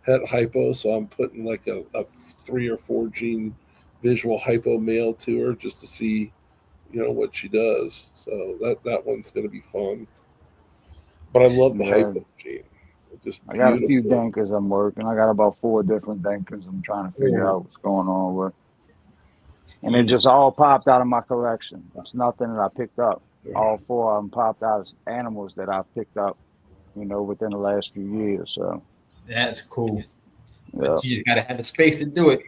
het hypo. So I'm putting like a 3 or 4 gene visual hypo male to her just to see, what she does. So that one's going to be fun. But I love the hypo gene. Just I got a few dinkers I'm working. I got about 4 different dinkers I'm trying to figure out what's going on with. And it just all popped out of my collection. It's nothing that I picked up. All 4 of them popped out as animals that I picked up, within the last few years. So that's cool. Yeah. But you just gotta have the space to do it.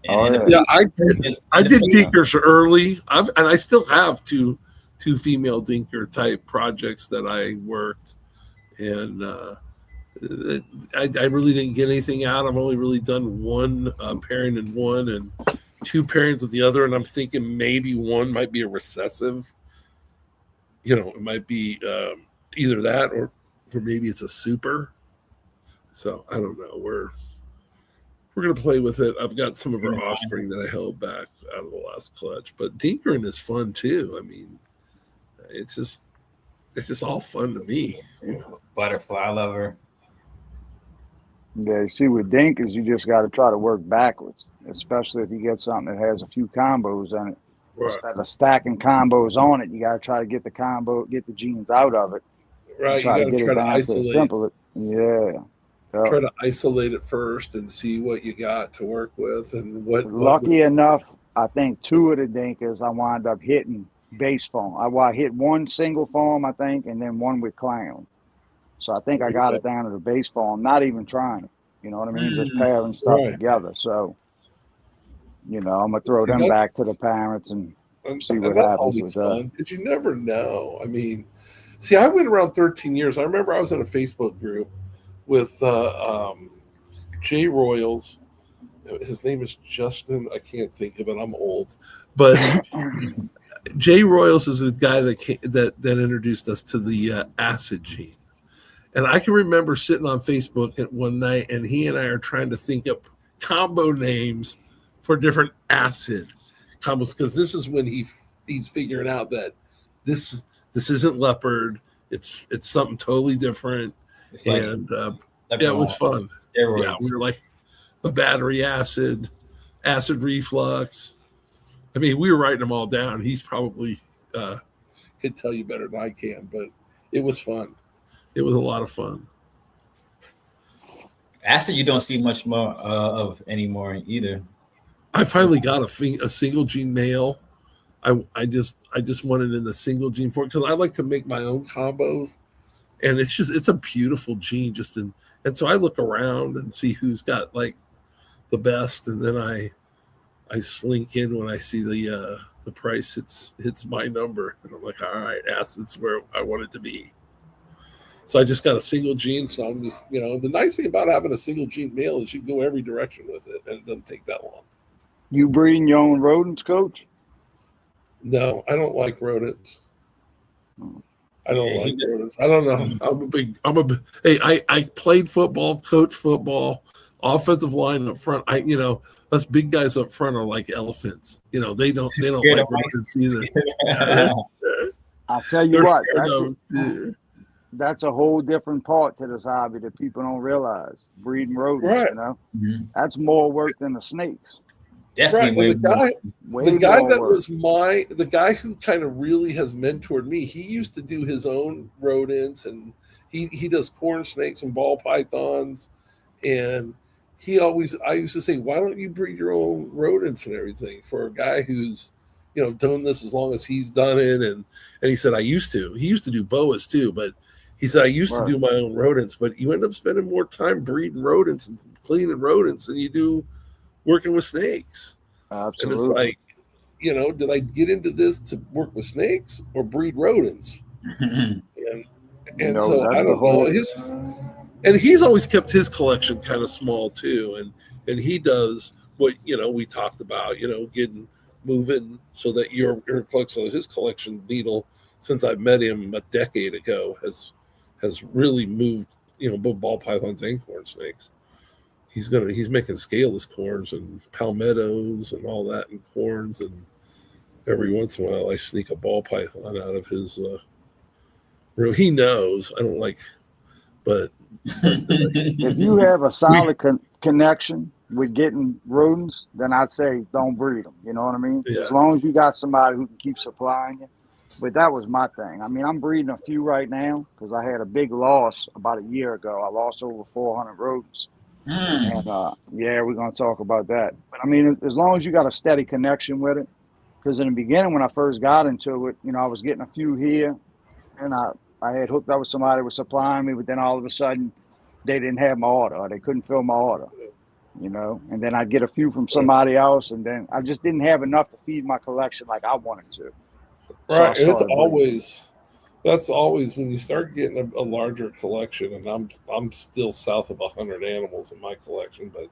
Yeah, I did dinkers early. I still have two female dinker type projects that I worked, and I really didn't get anything out. I've only really done one pairing in one and 2 pairings with the other, and I'm thinking maybe one might be a recessive. It might be either that or maybe it's a super. So I don't know. We're gonna play with it. I've got some of her offspring that I held back out of the last clutch, but dinkering is fun too. I mean, it's just all fun to me. Butterfly, I love her. Yeah, you see, with dinkers, you just got to try to work backwards, especially if you get something that has a few combos in it. Right. Instead of stacking combos on it, you got to try to get the genes out of it. Right, you got to try to isolate. Yeah. Try to isolate it first and see what you got to work with, and Lucky enough, I think 2 of the dinkers I wound up hitting base form. I hit 1 single form, I think, and then 1 with clown. So I think I got it down to the base form, not even trying it. You know what I mean? Just pairing stuff together. So, I'm gonna throw them back to the parents and see what happens with that. Because you never know. I mean, see, I went around 13 years. I remember I was in a Facebook group with Jay Royals. His name is Justin. I can't think of it. I'm old, but Jay Royals is the guy that introduced us to the acid gene. And I can remember sitting on Facebook one night, and he and I are trying to think up combo names for different acid combos, because this is when he's figuring out that this isn't leopard. It's something totally different. It's like, and it was fun. Steroids. Yeah, we were like the battery acid reflux. I mean, we were writing them all down. He's probably could tell you better than I can, but it was fun. It was a lot of fun. Acid, you don't see much more of anymore either. I finally got a single gene male. I just wanted in the single gene for it because I like to make my own combos, and it's a beautiful gene. And so I look around and see who's got like the best, and then I slink in when I see the price hits my number, and I'm like, all right, acid's where I want it to be. So I just got a single gene. So I'm just, the nice thing about having a single gene male is you can go every direction with it, and it doesn't take that long. You breeding your own rodents, Coach? No, I don't like rodents. I don't like rodents. I don't know. I played football, coached football, offensive line up front. Us big guys up front are like elephants. They don't like rodents either. I'll tell you what. That's a whole different part to this hobby that people don't realize. Breeding rodents, right. That's more work than the snakes. Definitely. Right. The guy who kind of really has mentored me, he used to do his own rodents, and he does corn snakes and ball pythons, and I used to say, why don't you breed your own rodents and everything, for a guy who's done this as long as he's done it. And he said, he used to do boas too, but he said, I used to do my own rodents, but you end up spending more time breeding rodents and cleaning rodents than you do working with snakes. Absolutely. And it's like, did I get into this to work with snakes or breed rodents? And so I don't know. and he's always kept his collection kind of small too, and he does what we talked about, getting moving so that your collection, his collection needle, since I met him a decade ago, has really moved, both ball pythons and corn snakes. He's making scaleless corns and palmettos and all that and corns, and every once in a while I sneak a ball python out of his room. He knows I don't like, but if you have a solid connection with getting rodents, then I'd say don't breed them. You know what I mean? Yeah. As long as you got somebody who can keep supplying you. But that was my thing. I mean, I'm breeding a few right now because I had a big loss about a year ago. I lost over 400 rodents. And yeah, we're going to talk about that. But I mean, as long as you got a steady connection with it, because in the beginning when I first got into it, I was getting a few here, and I had hooked up with somebody that was supplying me, but then all of a sudden they didn't have my order, or they couldn't fill my order, and then I'd get a few from somebody else, and then I just didn't have enough to feed my collection like I wanted to. Right, and that's always when you start getting a larger collection, and I'm still south of 100 animals in my collection, but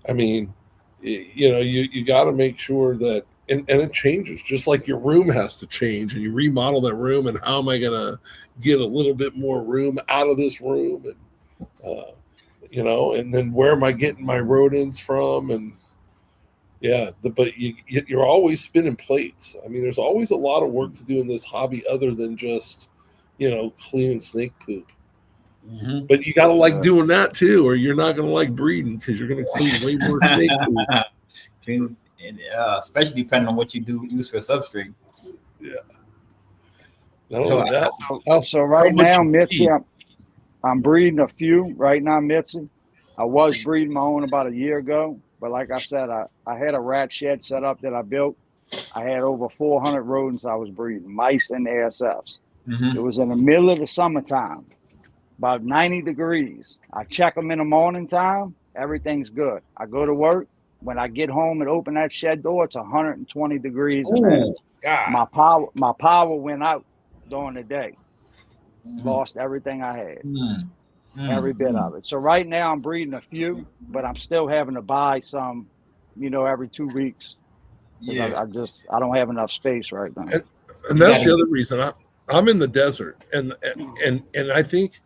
I mean, you got to make sure that, and it changes, just like your room has to change, and you remodel that room, and how am I going to get a little bit more room out of this room, and and then where am I getting my rodents from, and yeah, but you're always spinning plates. I mean, there's always a lot of work to do in this hobby other than just, cleaning snake poop. Mm-hmm. But you got to like doing that too, or you're not going to like breeding because you're going to clean way more snake poop. Especially depending on what you use for substrate. Yeah. So right now, Mitzi, I'm breeding a few right now, Mitzi. I was breeding my own about a year ago, but like I said, I had a rat shed set up that I built. I had over 400 rodents I was breeding, mice and ASFs. Mm-hmm. It was in the middle of the summertime, about 90 degrees. I check them in the morning time, everything's good. I go to work. When I get home and open that shed door, it's 120 degrees. Oh, God. My power went out during the day. Lost everything I had. Every bit of it. So right now I'm breeding a few, but I'm still having to buy some, every 2 weeks. Yeah. I don't have enough space right now. And that's the other reason I'm in the desert, and I think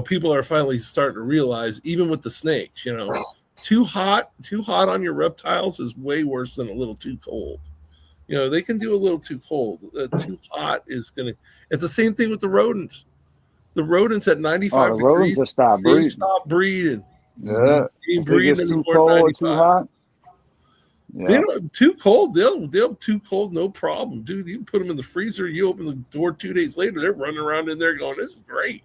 people are finally starting to realize, even with the snakes, too hot on your reptiles is way worse than a little too cold. They can do a little too cold. Too hot is gonna. It's the same thing with the rodents. The rodents at 95 degrees, rodents stop breeding. Yeah, ain't breeding too cold or too hot. Yeah. They don't too cold. They'll too cold, no problem, dude. You put them in the freezer. You open the door 2 days later, they're running around in there going, "This is great."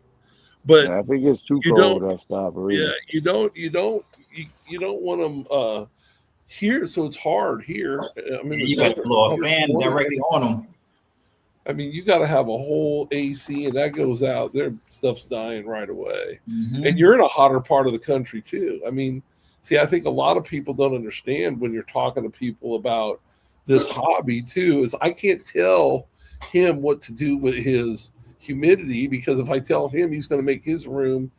But if it gets too cold, they'll stop breeding. Yeah, you don't want them here, so it's hard here. I mean, you got to blow a fan directly on them. I mean, you got to have a whole AC, and that goes out. Their stuff's dying right away. Mm-hmm. And you're in a hotter part of the country too. I mean, see, I think a lot of people don't understand when you're talking to people about this hobby too, is I can't tell him what to do with his humidity, because if I tell him he's going to make his room,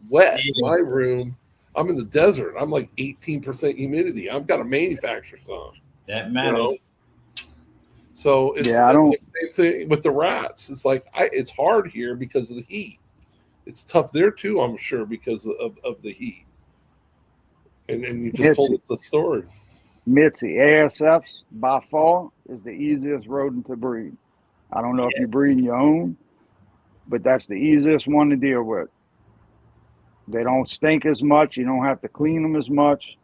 wet, my room, I'm in the desert. I'm like 18% humidity. I've got to manufacture some. That matters. So it's the same thing with the rats. It's like it's hard here because of the heat. It's tough there too, I'm sure, because of the heat. And you just told us the story. Mitzi, ASFs by far is the easiest rodent to breed. I don't know if you're breeding your own, but that's the easiest one to deal with. They don't stink as much. You don't have to clean them as much.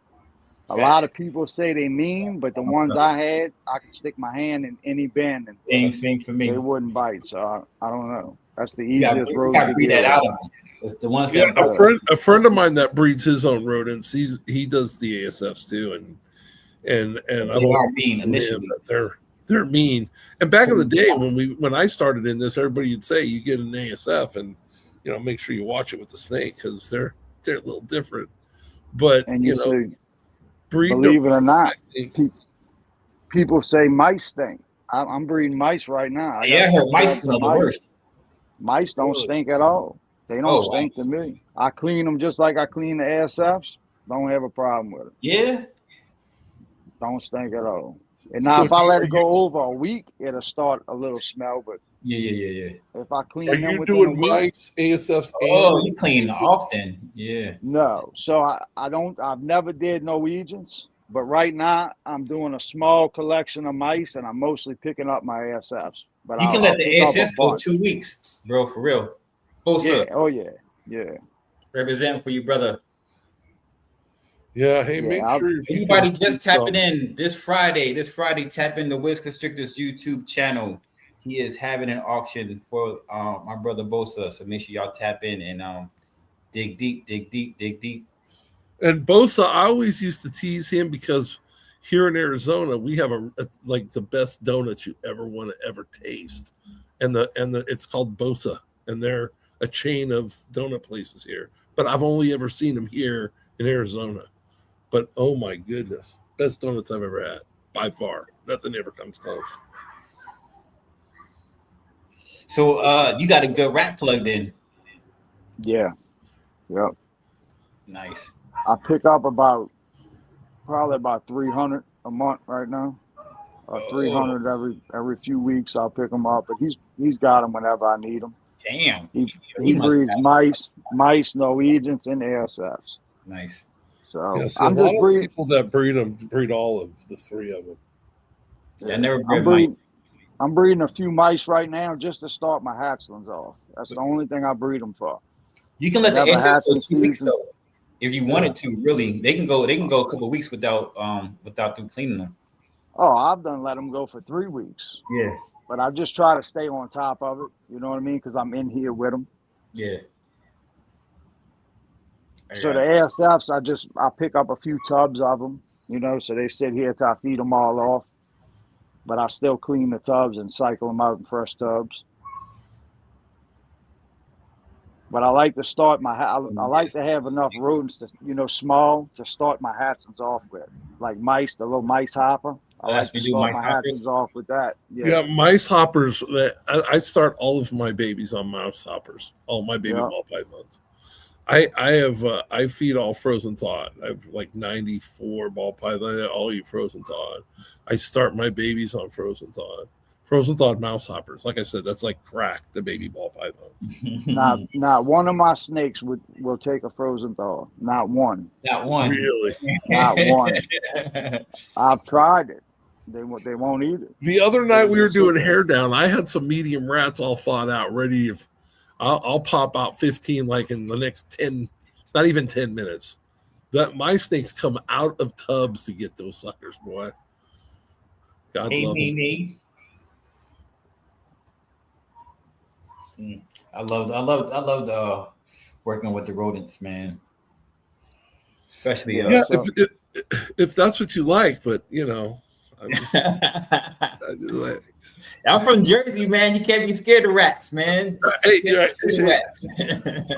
A lot of people say they mean, but the ones I had, I could stick my hand in any bin and same for me. They wouldn't bite. So I don't know. That's the easiest rodent. You got to breed that out of them. The ones a friend of mine that breeds his own rodents. He does the ASFs too, and they are mean initially. They're mean. And back in the day when I started in this, everybody would say you get an ASF and make sure you watch it with the snake because they're a little different. But believe it or not, people say mice stink. I'm breeding mice right now. I heard mice are the worst. Mice don't stink at all. They don't Oh, wow. stink to me. I clean them just like I clean the ASFs. Don't have a problem with it. Yeah. Don't stink at all. And now, So if I let are it go over a week, it'll start a little smell. But Yeah. if I are clean them you within a doing week, mice, ASFs, and Oh, you clean often. Yeah. no. So I don't. I've never did Norwegians, but right now I'm doing a small collection of mice, and I'm mostly picking up my ASFs. But You can I'll let the pick up a ASS go bunch. 2 weeks, bro, for real. Bosa, Yeah. Oh yeah. Yeah. representing for you, brother. yeah, hey, Yeah. make sure if you can Anybody just keep tapping some. in this Friday, tap in the Wiz Constrictors YouTube channel. He is having an auction for my brother Bosa. So make sure y'all tap in and dig deep, dig deep, dig deep. And Bosa, I always used to tease him because here in Arizona we have like the best donuts you ever want to ever taste, and the it's called Bosa, and they're a chain of donut places here. But I've only ever seen them here in Arizona. But oh my goodness, best donuts I've ever had by far. Nothing ever comes close. So you got a good rap plugged in. Yeah. Yep. Nice. I pick up probably about 300 a month right now. Oh, 300 every few weeks. I'll pick them up, but he's got them whenever I need them. damn. He He must breeds have mice, Norwegians, and ASFs. nice. Yeah, So see, a I'm lot just of breeding. people that breed them breed all of the three of them. Yeah, I Yeah, never bred mine. I'm breeding a few mice right now just to start my hatchlings off. That's the only thing I breed them for. You can let the Whenever ASS go hatchling 2 weeks season. though. If you Yeah. wanted to, really, they can go. They can go a couple of weeks without them cleaning them. Oh, I've done let them go for 3 weeks, Yeah, but I just try to stay on top of it. You know what I mean? Because I'm in here with them. yeah. I So the got ASFs, I pick up a few tubs of them. So they sit here till I feed them all off. But I still clean the tubs and cycle them out in fresh tubs. But I like to start I you. like to Yes. have enough rodents to small to start my hatchlings off with, like mice, the little mice hopper. I like That's to we do start mice my hatchlings hoppers. off with that. Yeah, Yeah, mice hoppers. I start all of my babies on mouse hoppers. All my baby yeah. ball pythons. I feed all frozen thawed. I have like 94 ball python. I all eat frozen thawed. I start my babies on frozen thawed. Frozen thawed mouse hoppers. Like I said, that's like crack the baby ball pythons. Not one of my snakes will take a frozen thaw. Not one. Not one. Really. Not one. I've tried it. They won't eat it. The other They night we were just sit doing there. hair down. I had some medium rats all thawed out, ready. If I'll pop out 15 like in the next 10, not even 10 minutes. That my snakes come out of tubs to get those suckers, boy. God Hey, love them. me. I loved working with the rodents, man. Especially Yeah. Yeah, So if that's what you like, but I'm, I'm from Jersey, man. You can't be scared of rats, man. hey, You can't be scared of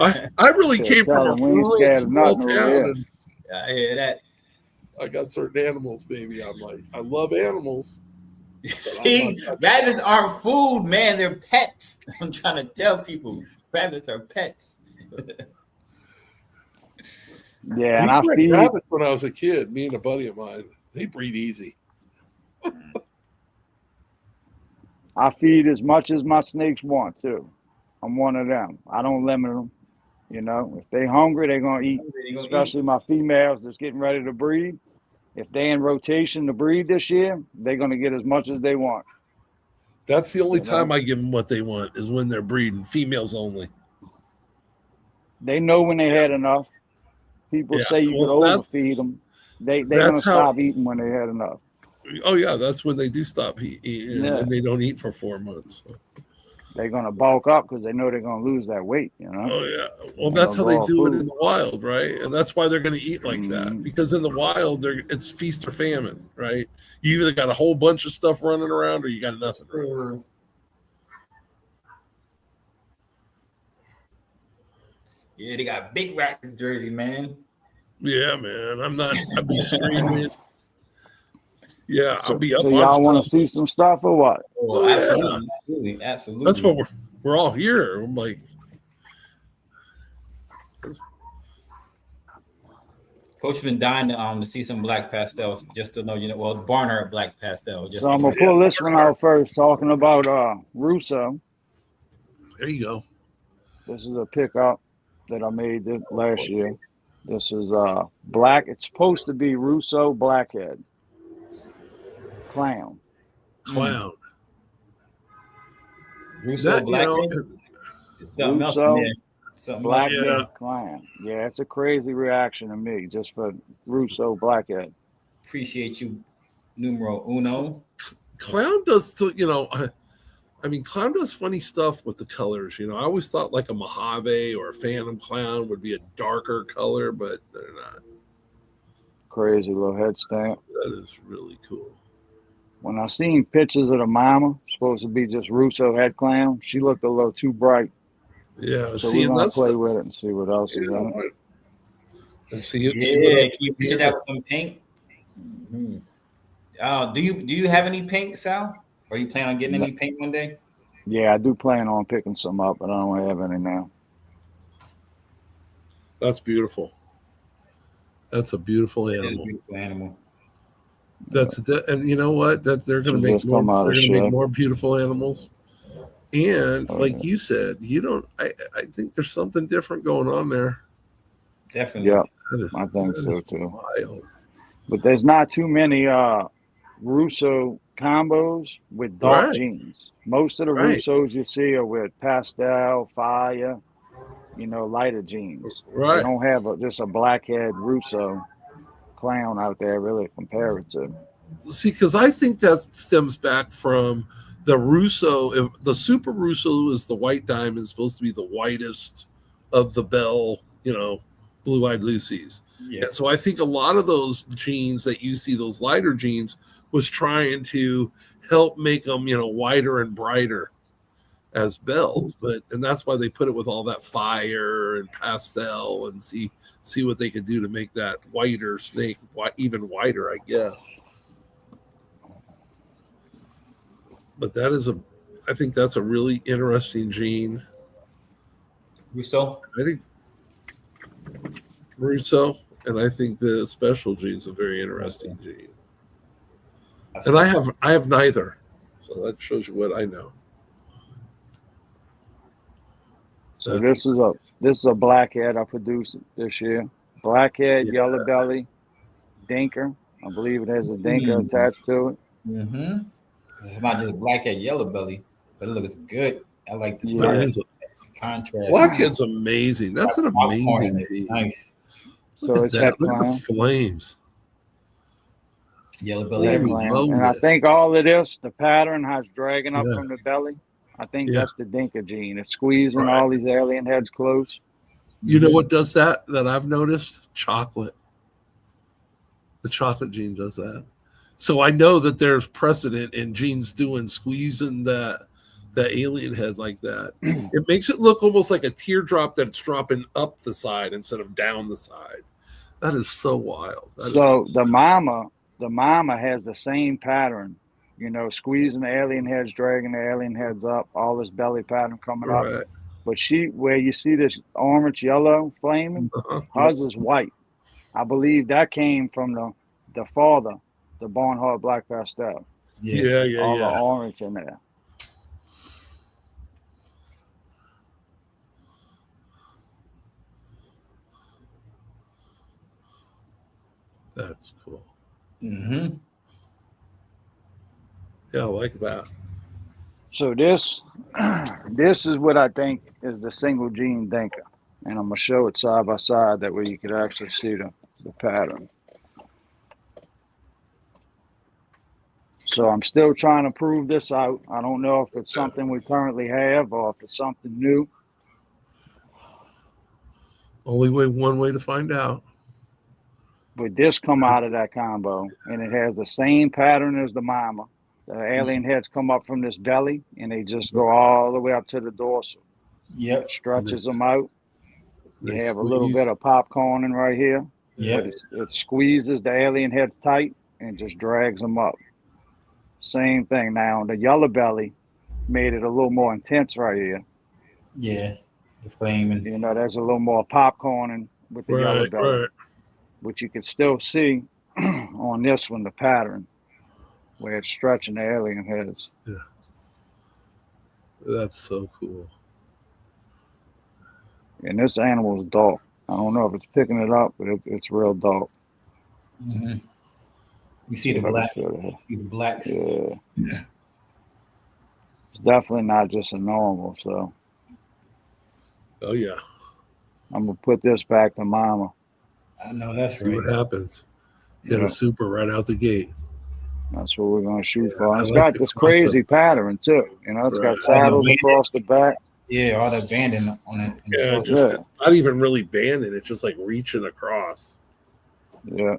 rats. I really came tell from a them we ain't rural scared of small nothing over town, here. and I hear that. I got certain animals, baby. I'm like, I love animals. See, rabbits aren't food, man. They're pets. I'm trying to tell people, rabbits are pets. Yeah, We and I bred feed. rabbits when I was a kid. Me and a buddy of mine, they breed easy. I feed as much as my snakes want too. I'm one of them. I don't limit them. If they hungry, they're gonna eat. They're gonna eat. Especially my females that's getting ready to breed. If they're in rotation to breed this year, they're gonna get as much as they want. That's the only You know, time I give them what they want is when they're breeding, females only. they know when they had enough. People Yeah, say you could well, overfeed them. They're that's gonna how. stop eating when they had enough. Oh yeah, that's when they do stop eating, and Yeah, then they don't eat for 4 months. So. they're gonna bulk up because they know they're gonna lose that weight. Oh yeah, well They're that's gonna how go they off do it in food. the wild, right? And that's why they're going to eat like that Hmm. because in the wild, it's feast or famine, right? You either got a whole bunch of stuff running around or you got nothing. Running. Yeah, they got big rats in Jersey, man. Yeah, man, I'd be screaming. Yeah, I'll be So up on y'all want to stuff. see some stuff or what? Oh, Oh yeah, absolutely. that's what we're all here. I'm like, Coach been dying to see some black pastels, just to know, well, Barnard black pastel. Just So I'm so gonna pull this one out first, talking about Russo. There you go. This is a pickup that I made last year. This is black. It's supposed to be Russo Blackhead Clown. Clown. Russo That, Blackhead. It's something else in Russo there. Something else. Blackhead Clown. Yeah, it's a crazy reaction to me just for Russo Blackhead. Appreciate you, numero uno. Clown does, I mean, Clown does funny stuff with the colors. I always thought like a Mojave or a Phantom Clown would be a darker color, but they're not. Crazy little head stamp. That is really cool. When I seen pictures of the mama, supposed to be just Russo head clown, she looked a little too bright. Yeah, So we're gonna play with it and see what else is on it. And see it. Yeah, can you picture that with some paint? Mm-hmm. Do you have any paint, Sal? Or you plan on getting any paint one day? Yeah, I do plan on picking some up, but I don't have any now. That's beautiful. That's a beautiful animal. It's a beautiful animal. And you know what? That they're going to make more. They're going to make more beautiful animals. And like you said, I think there's something different going on there. Definitely. Yeah, I think so too. Wild. But there's not too many Russo combos with dark jeans. Most of the Russos you see are with pastel, fire, lighter jeans. Right. They don't have just a blackhead Russo clown out there really to compare it to. See, because I think that stems back from the Russo. The Super Russo is the white diamond, supposed to be the whitest of the Bell, Blue-Eyed Lucy's. Yeah. And so I think a lot of those jeans that you see, those lighter jeans, was trying to help make them, whiter and brighter as bells. And that's why they put it with all that fire and pastel and see what they could do to make that whiter snake even whiter, I guess. But I think that's a really interesting gene. Russo? I think Russo, and I think the special gene is a very interesting gene. And I have neither. So that shows you what I know. So this is a blackhead I produced this year. Blackhead, yellow belly, dinker. I believe it has a dinker attached to it. Mm-hmm. It's not just blackhead, yellow belly, but it looks good. I like the contrast. Blackhead's amazing. That's an amazing gene. Nice. So it's that. Look at the flames. Yellow belly. And I think all of this, the pattern, how it's dragging up from the belly, I think that's the dinker gene. It's squeezing all these alien heads close. You know what does that I've noticed? Chocolate. The chocolate gene does that. So I know that there's precedent in genes squeezing the alien head like that. It makes it look almost like a teardrop that's dropping up the side instead of down the side. That is so wild. The mama has the same pattern, squeezing the alien heads, dragging the alien heads up, all this belly pattern coming up. But where you see this orange, yellow flaming, hers is white. I believe that came from the father, the Barnhart Black Pastel. All the orange in there. That's cool. Mm-hmm. Yeah, I like that. So this is what I think is the single gene dinker. And I'm going to show it side by side. That way you could actually see the pattern. So I'm still trying to prove this out. I don't know if it's something we currently have or if it's something new. One way to find out. But this come out of that combo, and it has the same pattern as the mama. The alien heads come up from this belly, and they just go all the way up to the dorsal. Yep. It stretches them out. You have a little bit of popcorn in right here. Yeah. It squeezes the alien heads tight and just drags them up. Same thing. Now, the yellow belly made it a little more intense right here. Yeah. The flaming. There's a little more popcorn with the yellow belly. Right. but you can still see on this one the pattern where it's stretching the alien heads. Yeah. That's so cool. And this animal's dark. I don't know if it's picking it up, but it's real dark. Mm-hmm. You see the black. See the blacks. Yeah. It's definitely not just a normal, so. Oh yeah. I'm gonna put this back to mama. I know that's See right. what happens. Hit a super right out the gate. That's what we're gonna shoot for. It's like got this crazy pattern too. You know, it's got saddles across the back. Yeah, all that banding on it. Yeah, it's not even really banding. It's just like reaching across. Yeah.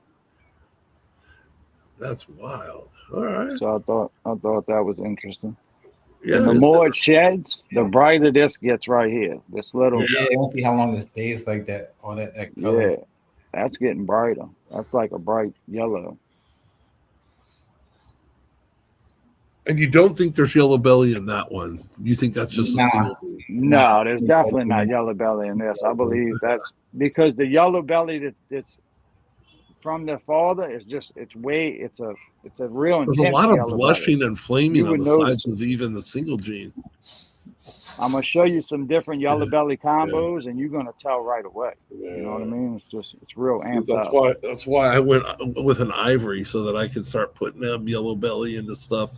That's wild. All right. So I thought that was interesting. Yeah. And the more it sheds, the brighter this gets right here. This little. Yeah, we'll see how long it stays like that. All that color. Yeah, that's getting brighter. That's like a bright yellow. And you don't think there's yellow belly in that one? You think that's just a single? No, there's definitely not yellow belly in this. I believe that's because the yellow belly that's from the father is just it's a real intense. There's a lot of blushing belly. And flaming on the sides of even the single gene. I'm gonna show you some different yellow belly combos, and you're gonna tell right away. You know what I mean? It's real amped up. That's why I went with an ivory so that I could start putting them yellow belly into stuff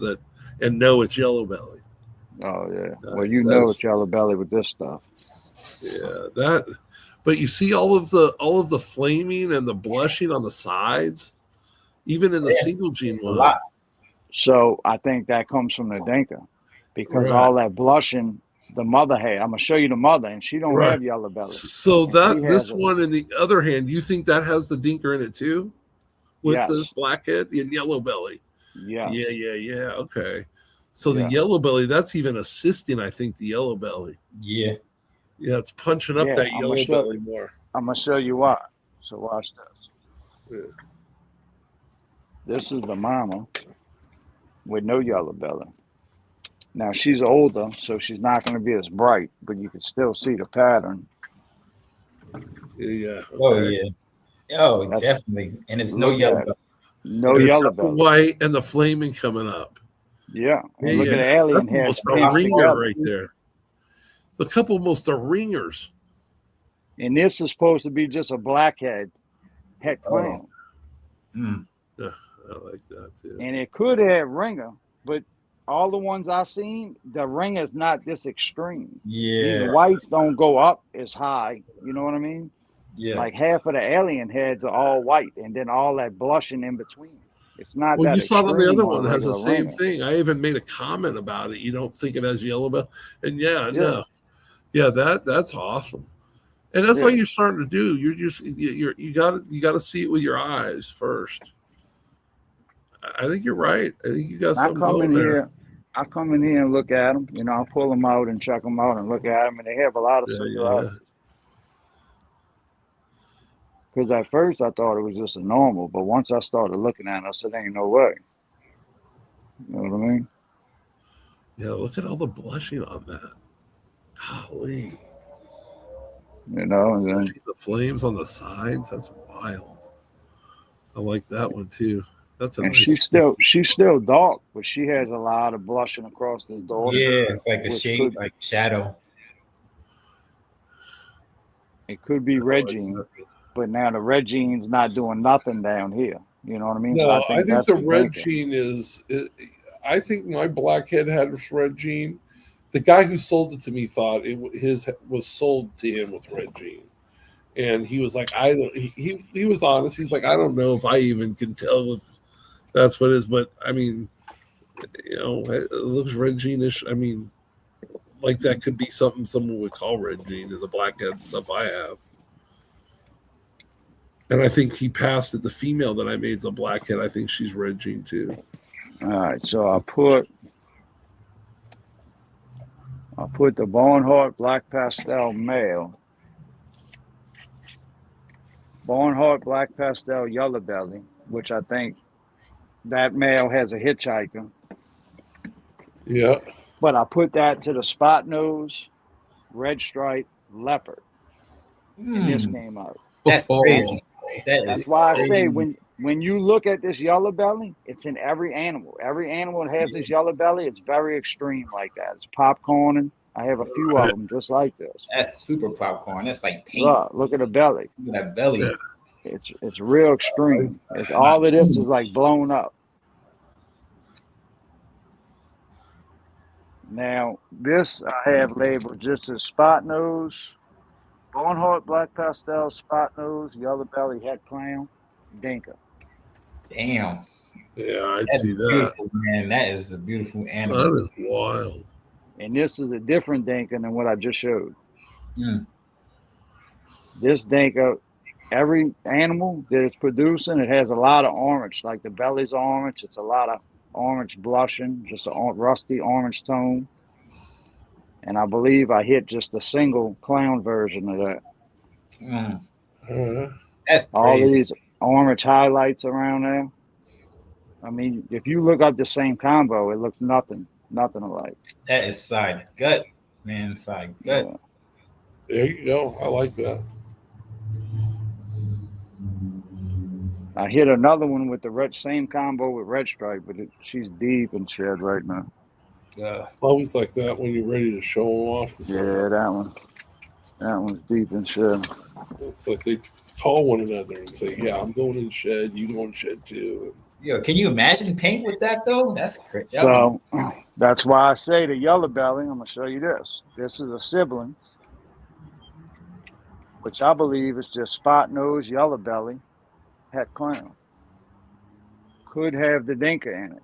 and know it's yellow belly. Oh yeah. Well, you know it's yellow belly with this stuff. Yeah, but you see all of the flaming and the blushing on the sides, even in the single gene one. So I think that comes from the Dinka, because all that blushing the mother had. I'm gonna show you the mother, and she don't have yellow belly. So this one, on the other hand, you think that has the Dinker in it too, with this blackhead and yellow belly? Yeah. Okay. So the yellow belly, that's even assisting, I think, the yellow belly. Yeah. Yeah, it's punching up that yellow belly more. I'm gonna show you why. So watch this. Yeah. This is the mama with no yellow belly. Now she's older, so she's not going to be as bright, but you can still see the pattern. Yeah. Okay. Oh yeah. Oh, that's, definitely. And it's no yellow belly. No yellow belly. White and the flaming coming up. Yeah. And look at the alien head. That's almost a ringer right there. It's a couple most of ringers. And this is supposed to be just a blackhead head clown. Yeah, I like that too. And it could have ringer, but all the ones I've seen, the ring is not this extreme. Yeah. These whites don't go up as high. You know what I mean? Yeah. Like half of the alien heads are all white, and then all that blushing in between. It's not. Well, that you saw that the other one has the same thing. I even made a comment about it. You don't think it has yellow belly, and that's awesome. And that's what you're starting to do. You got to see it with your eyes first. I think you're right. I think you got something going there. I come in here and look at them. You know, I'll pull them out and check them out and look at them, and they have a lot of similarities. Because at first I thought it was just a normal, but once I started looking at it, I said, "Ain't no way." You know what I mean? Yeah, look at all the blushing on that. Golly. You know, and then the flames on the sides. That's wild. I like that one too. That's a and nice she's still dark, but she has a lot of blushing across this door. Yeah, it's like a shade, like shadow. It could be red jean, but now the red jean's not doing nothing down here. You know what I mean? No, so I think the red jean is. I think my blackhead had red jean. The guy who sold it to me thought his was sold to him with red jean, and he was like, "I don't." He was honest. He's like, "I don't know if I even can tell if that's what it is." But I mean, you know, it looks red jeanish. I mean, like that could be something someone would call red jean in the blackhead stuff I have. And I think he passed it. The female that I made is a blackhead. I think she's red jean too. All right, so I'll put the Barnhart Black Pastel male, Barnhart Black Pastel Yellow Belly, which I think that male has a hitchhiker. Yeah. But I put that to the spot nose, red stripe leopard. And this came out. That's crazy. That That's is why I say crazy. when you look at this yellow belly, it's in every animal. Every animal that has this yellow belly, it's very extreme like that. It's popcorning. I have a few of them just like this. That's super popcorn. That's like paint. Look at the belly. Look at that belly. It's real extreme. It's all of this is like blown up. Now this I have labeled just as spot nose, Barnhart, black pastel, spot nose, yellow belly, het clown, dinka. Damn. Yeah, I'd That see is that. beautiful, man. That is a beautiful animal. That is wild. And this is a different dinka than what I just showed. Mm. This dinka, every animal that it's producing, it has a lot of orange. Like the belly's orange. It's a lot of orange blushing, just a rusty orange tone. And I believe I hit just a single clown version of that. Mm. Uh, That's All crazy. these orange highlights around there. I mean, if you look up the same combo, it looks nothing alike. That is side gut, man. Side gut. Yeah. there you go. I like that. I hit another one with the same combo with red stripe, but she's deep in shed right now. It's always like that when you're ready to show them off to someone. Yeah, that one's deep in shed. It's like they call one another and say, "Yeah, I'm going in shed. You going in shed too." Yo, can you imagine paint with that though? That's crazy. So that's why I say the yellow belly. I'm gonna show you this. This is a sibling, which I believe is just spot nose, yellow belly, het clown. Could have the dinka in it,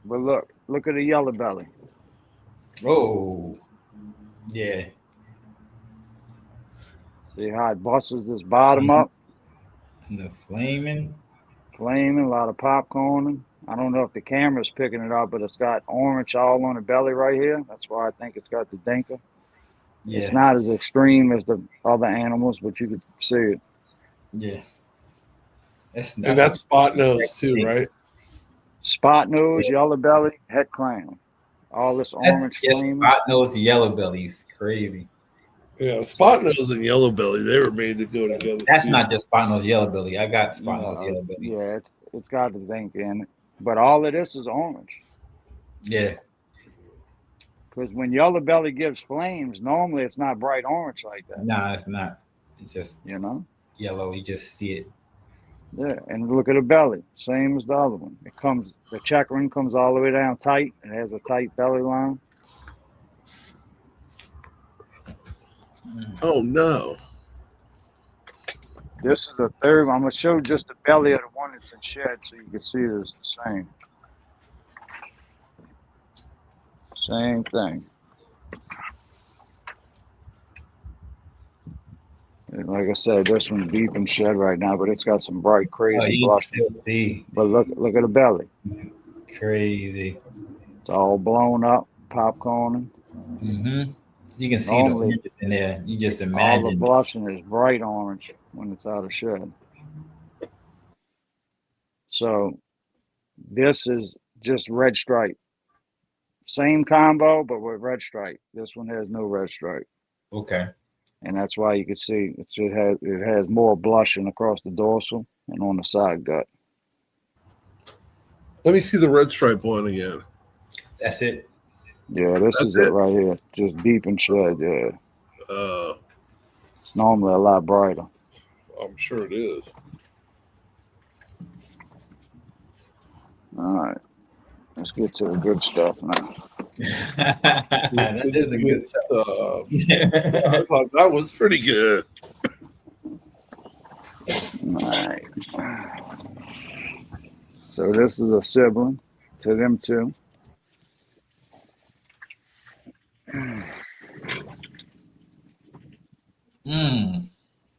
but look at the yellow belly. Oh, yeah. See how it busts this bottom up, And the flaming. flaming, a lot of popcorn. I don't know if the camera's picking it up, but it's got orange all on the belly right here. That's why I think it's got the dinka. Yeah. It's not as extreme as the other animals, but you could see it. Yeah. And that's spot nose too, right? Spot nose, yellow belly, het clown. All this That's orange just flaming. spot nose yellow bellies. Crazy. Yeah, spot nose and yellow belly, they were made to go together. That's too. not just spot nose yellow belly. I got spot nose yellow belly. Yeah, it's got the zinc in it, but all of this is orange. Yeah. Because when yellow belly gives flames, normally it's not bright orange like that. Nah, it's not. It's just yellow. You just see it. Yeah, and look at the belly, same as the other one. The checkering comes all the way down tight. It has a tight belly line. Oh no! This is the third one. I'm gonna show just the belly of the one that's in shed, so you can see it's the same. Same thing. And like I said, this one's deep in shed right now, but it's got some bright, crazy you blush. still see. But look at the belly. Crazy. It's all blown up, popcorn. Mm-hmm. You can see Normally, the oranges in there. You just all the imagine. blushing is bright orange when it's out of shed. So this is just red stripe. Same combo, but with red stripe. This one has no red stripe. Okay. And that's why you can see it has more blushing across the dorsal and on the side gut. Let me see the red stripe one again. That's it. Yeah, this That's is it it? right here. Just deep in shed, yeah. It's normally a lot brighter. I'm sure it is. All right. Let's get to the good stuff now. That is the good stuff. I thought that was pretty good. All right. So this is a sibling to them two.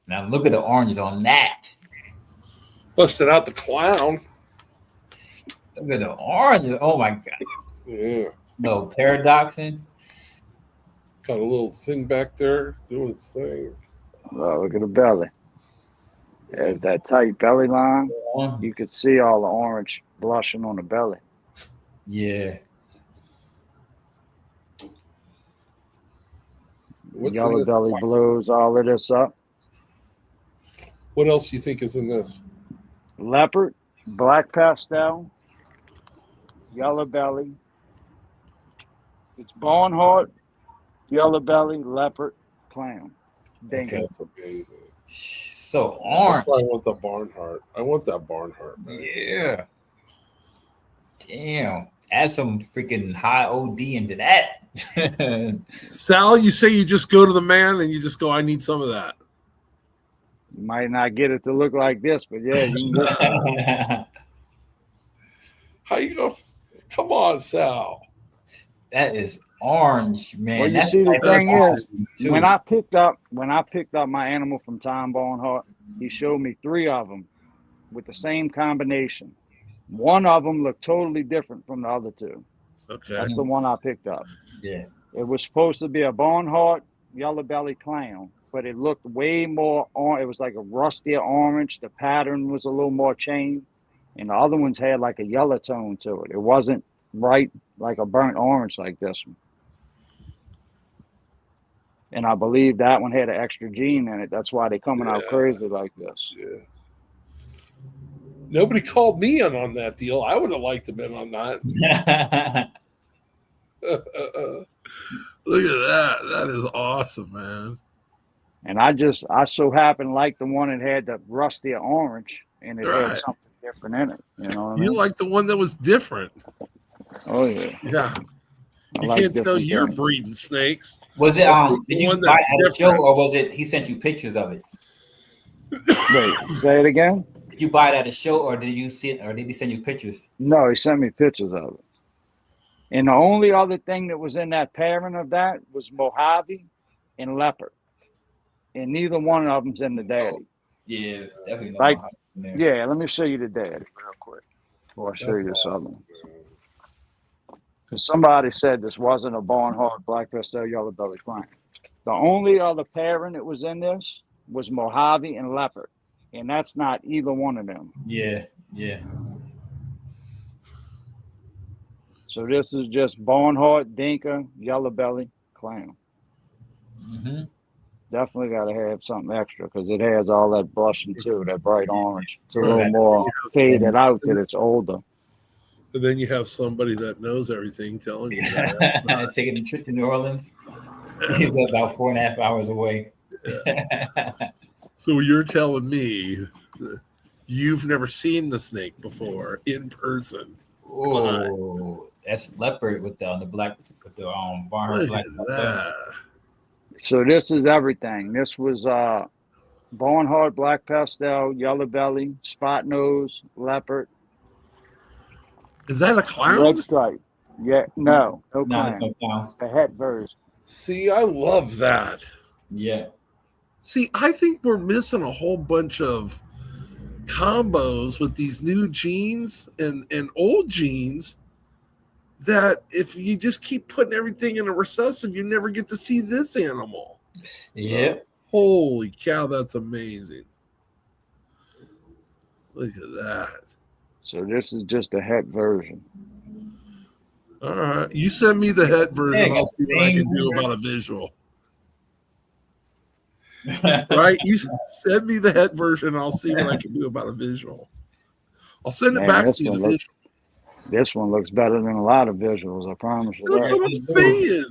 Now look at the oranges on that. Busted out the clown. Look at the oranges. Oh my god. Yeah. No paradoxing. Got a little thing back there doing its thing. Well, look at the belly. There's that tight belly line. You could see all the orange blushing on the belly. Yeah. What's Yellow belly blows all of this up. What else do you think is in this? Leopard, black pastel, yellow belly. It's Barnhart, yellow belly, leopard, clown, dingo. Okay. That's amazing. So That's orange. why I want the Barnhart. I want that Barnhart, man. Yeah. Damn. Add some freaking high OD into that. Sal, you say you just go to the man and you just go, I need some of that. You might not get it to look like this, but yeah, you can get some. How you go? Come on, Sal. That is orange, man. Well, you That's see, the nice thing is, too. when I picked up my animal from Tom Barnhart, he showed me 3 of them with the same combination. One of them looked totally different from the other 2. Okay. That's the one I picked up. Yeah. It was supposed to be a Barnhart yellow belly clown, but it looked way more on. It was like a rustier orange. The pattern was a little more chain, and the other ones had like a yellow tone to it. It wasn't right like a burnt orange like this one. And I believe that one had an extra gene in it. That's why they're coming out crazy like this. Yeah. Nobody called me in on that deal. I would have liked to have been on that. Look at that. That is awesome, man. And I so happened like the one that had the rustier orange, and it had something different in it. You know what I mean? You like the one that was different. Oh yeah. Yeah. You like can't tell different you're things. breeding snakes. Was it did you one buy that's it at a show different. or was it he sent you pictures of it? Wait, say it again? Did you buy it at a show or did you see it or did he send you pictures? No, he sent me pictures of it. And the only other thing that was in that pairing of that was Mojave and leopard. And neither one of them's in the daddy. Yeah, it's definitely no Like, Mojave in there. yeah, let me show you the daddy real quick before I show you this other one. Because somebody said this wasn't a Barnhart black pastel yellow belly clown. The only other pairing that was in this was Mojave and leopard. And that's not either one of them. Yeah, yeah. So this is just Barnhart, Dinka, yellow belly, clown. Mm-hmm. Definitely got to have something extra because it has all that blushing too, that bright orange. It's a little more faded out that it's older. And then you have somebody that knows everything telling you that. Taking a trip to New Orleans. He's about 4.5 hours away. So you're telling me you've never seen the snake before in person? Oh, that's leopard with the black with the Barnhart black. So this is everything. This was Barnhart black pastel, yellow belly, spot nose, leopard. Is that a clown? Red stripe. Yeah, no No, clown. it's no clown. The het version. See, I love that. Yeah. See, I think we're missing a whole bunch of combos with these new genes and old genes that if you just keep putting everything in a recessive, you never get to see this animal. Yeah. Holy cow, that's amazing. Look at that. So this is just the het version. All right. You send me the het version. Yeah, I'll see what I can do about a visual. Right? You send me the het version. I'll see what I can do about a visual. I'll send it back to you. This one looks better than a lot of visuals, I promise you. That's what I'm saying.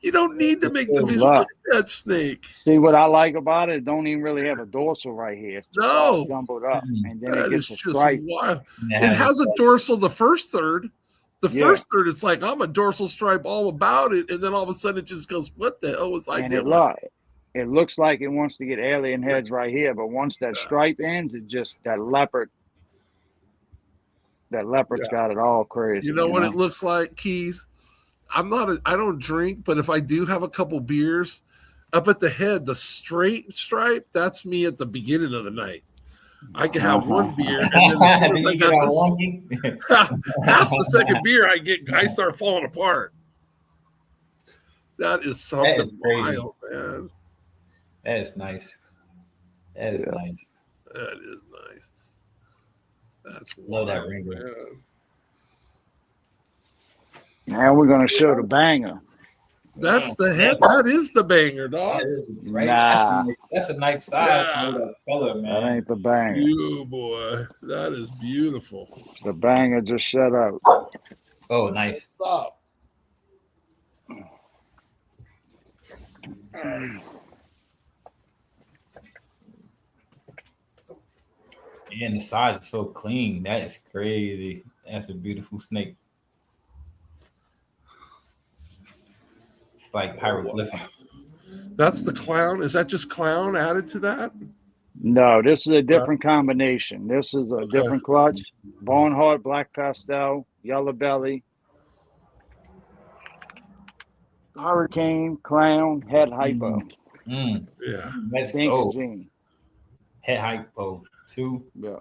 You don't need to make the visual like that snake. See what I like about it? It don't even really have a dorsal right here. It's just all jumbled up. And then That it is gets a just stripe. wild. It has a dorsal the first third. The first third, it's like I'm a dorsal stripe all about it, and then all of a sudden it just goes, "What the hell was I doing?" It looks like it wants to get alien heads right here, but once that stripe ends, it just that leopard's got it all crazy. You know what it looks like, Keys? I don't drink, but if I do have a couple beers, up at the head, the straight stripe, that's me at the beginning of the night. I can have one beer, and then as soon as I got half the second beer, I start falling apart. That is something wild, man. That is nice. That is nice. That is nice. That's love that ring. Now we're going to show the banger. That's the head. That is the banger, dog. Right? Nah, That's a nice size Yeah. for that color, that man. ain't the banger. You boy, that is beautiful. The banger just shut out. Oh, nice. Stop. And the size is so clean. That is crazy. That's a beautiful snake. It's like hieroglyphics. That's the clown. Is that just clown added to that? No, this is a different combination. This is a Okay. different clutch. Barnhart, black pastel, yellow belly, hurricane, clown, head hypo, Mm, Yeah. let's Dinka go. Gene. Head hypo 2. Yeah,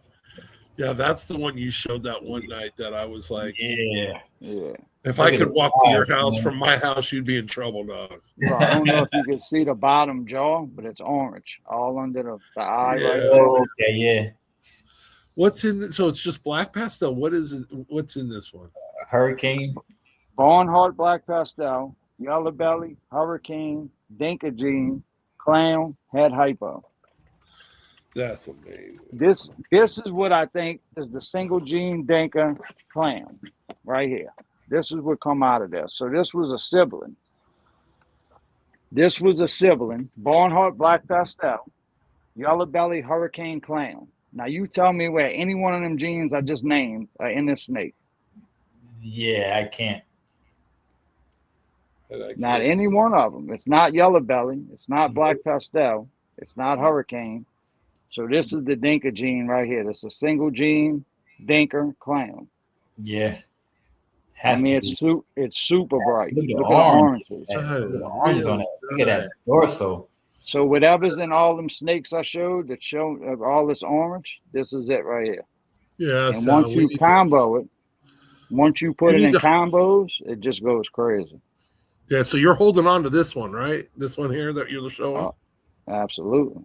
Yeah, that's the one you showed that one night that I was like, Yeah. yeah. if Look I at could the walk to your size, house man. from my house, you'd be in trouble, dog. So I don't know if you can see the bottom jaw, but it's orange, all under the eye right Yeah. there. Oh, okay, yeah. What's in so it's just black pastel. What is it? What's in this one? Hurricane. Barnhart, black pastel, yellow belly, hurricane, Dinka Gene, clown, head hypo. That's amazing. This is what I think is the single gene Dinka clown right here. This is what come out of this. So this was a sibling. This was a sibling. Barnhart, black pastel, yellow belly, hurricane, clown. Now you tell me where any one of them genes I just named are in this snake. Yeah, I can't. Not any one of them. It's not yellow belly. It's not black pastel. It's not hurricane. So this is the Dinka gene right here. This is a single gene Dinka clown. Yeah. I Has mean, to be. it's super bright. Look at the Look at the orange. oranges. Look at the Oh, orange on it. Look at that really? dorsal. So whatever's in all them snakes I showed that show all this orange, this is it right here. Yeah. And so once we you need combo it, once you put You it need in to- combos, it just goes crazy. yeah. So you're holding on to this one, right? This one here that you're showing. Absolutely.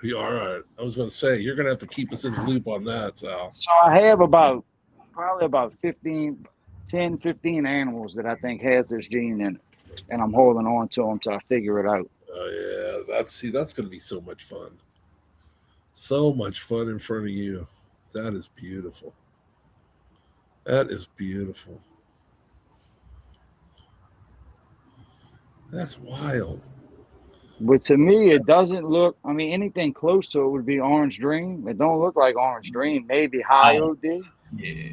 Yeah, all right. I was going to say you're going to have to keep us in the loop on that, Sal. So I have probably about 10, 15 animals that I think has this gene in it. And I'm holding on to them till I figure it out. Oh yeah, that's going to be so much fun. So much fun in front of you. That is beautiful. That is beautiful. That's wild. But to me, it doesn't look, I mean, anything close to it would be Orange Dream. It don't look like Orange Dream. Maybe High OD. Yeah.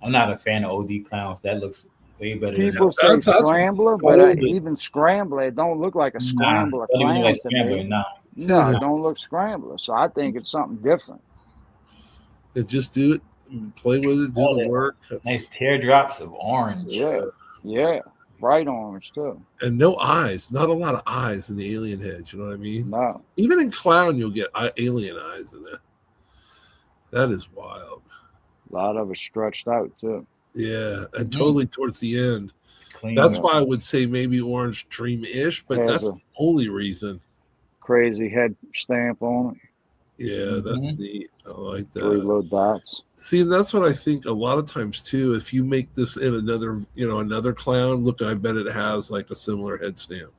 I'm not a fan of OD clowns. That looks way better People than say That's Scrambler, but golden. even Scrambler, it don't look like a Scrambler Don't even clown like to Scrambler, me. nah. No, it don't look Scrambler. So I think it's something different. Just do it, play with it, do the work. Nice teardrops of orange. Yeah. Bright orange, too. And no eyes, not a lot of eyes in the alien head. You know what I mean? No. Even in clown, you'll get alien eyes in it. That is wild. A lot of it stretched out, too. Yeah, and totally towards the end. Clean. That's why I would say maybe Orange Dream-ish, but Has that's a- the only reason. Crazy head stamp on it. Yeah, that's neat. I like 3 that. little dots. See, and that's what I think a lot of times too. If you make this in another clown, look, I bet it has like a similar head stamp.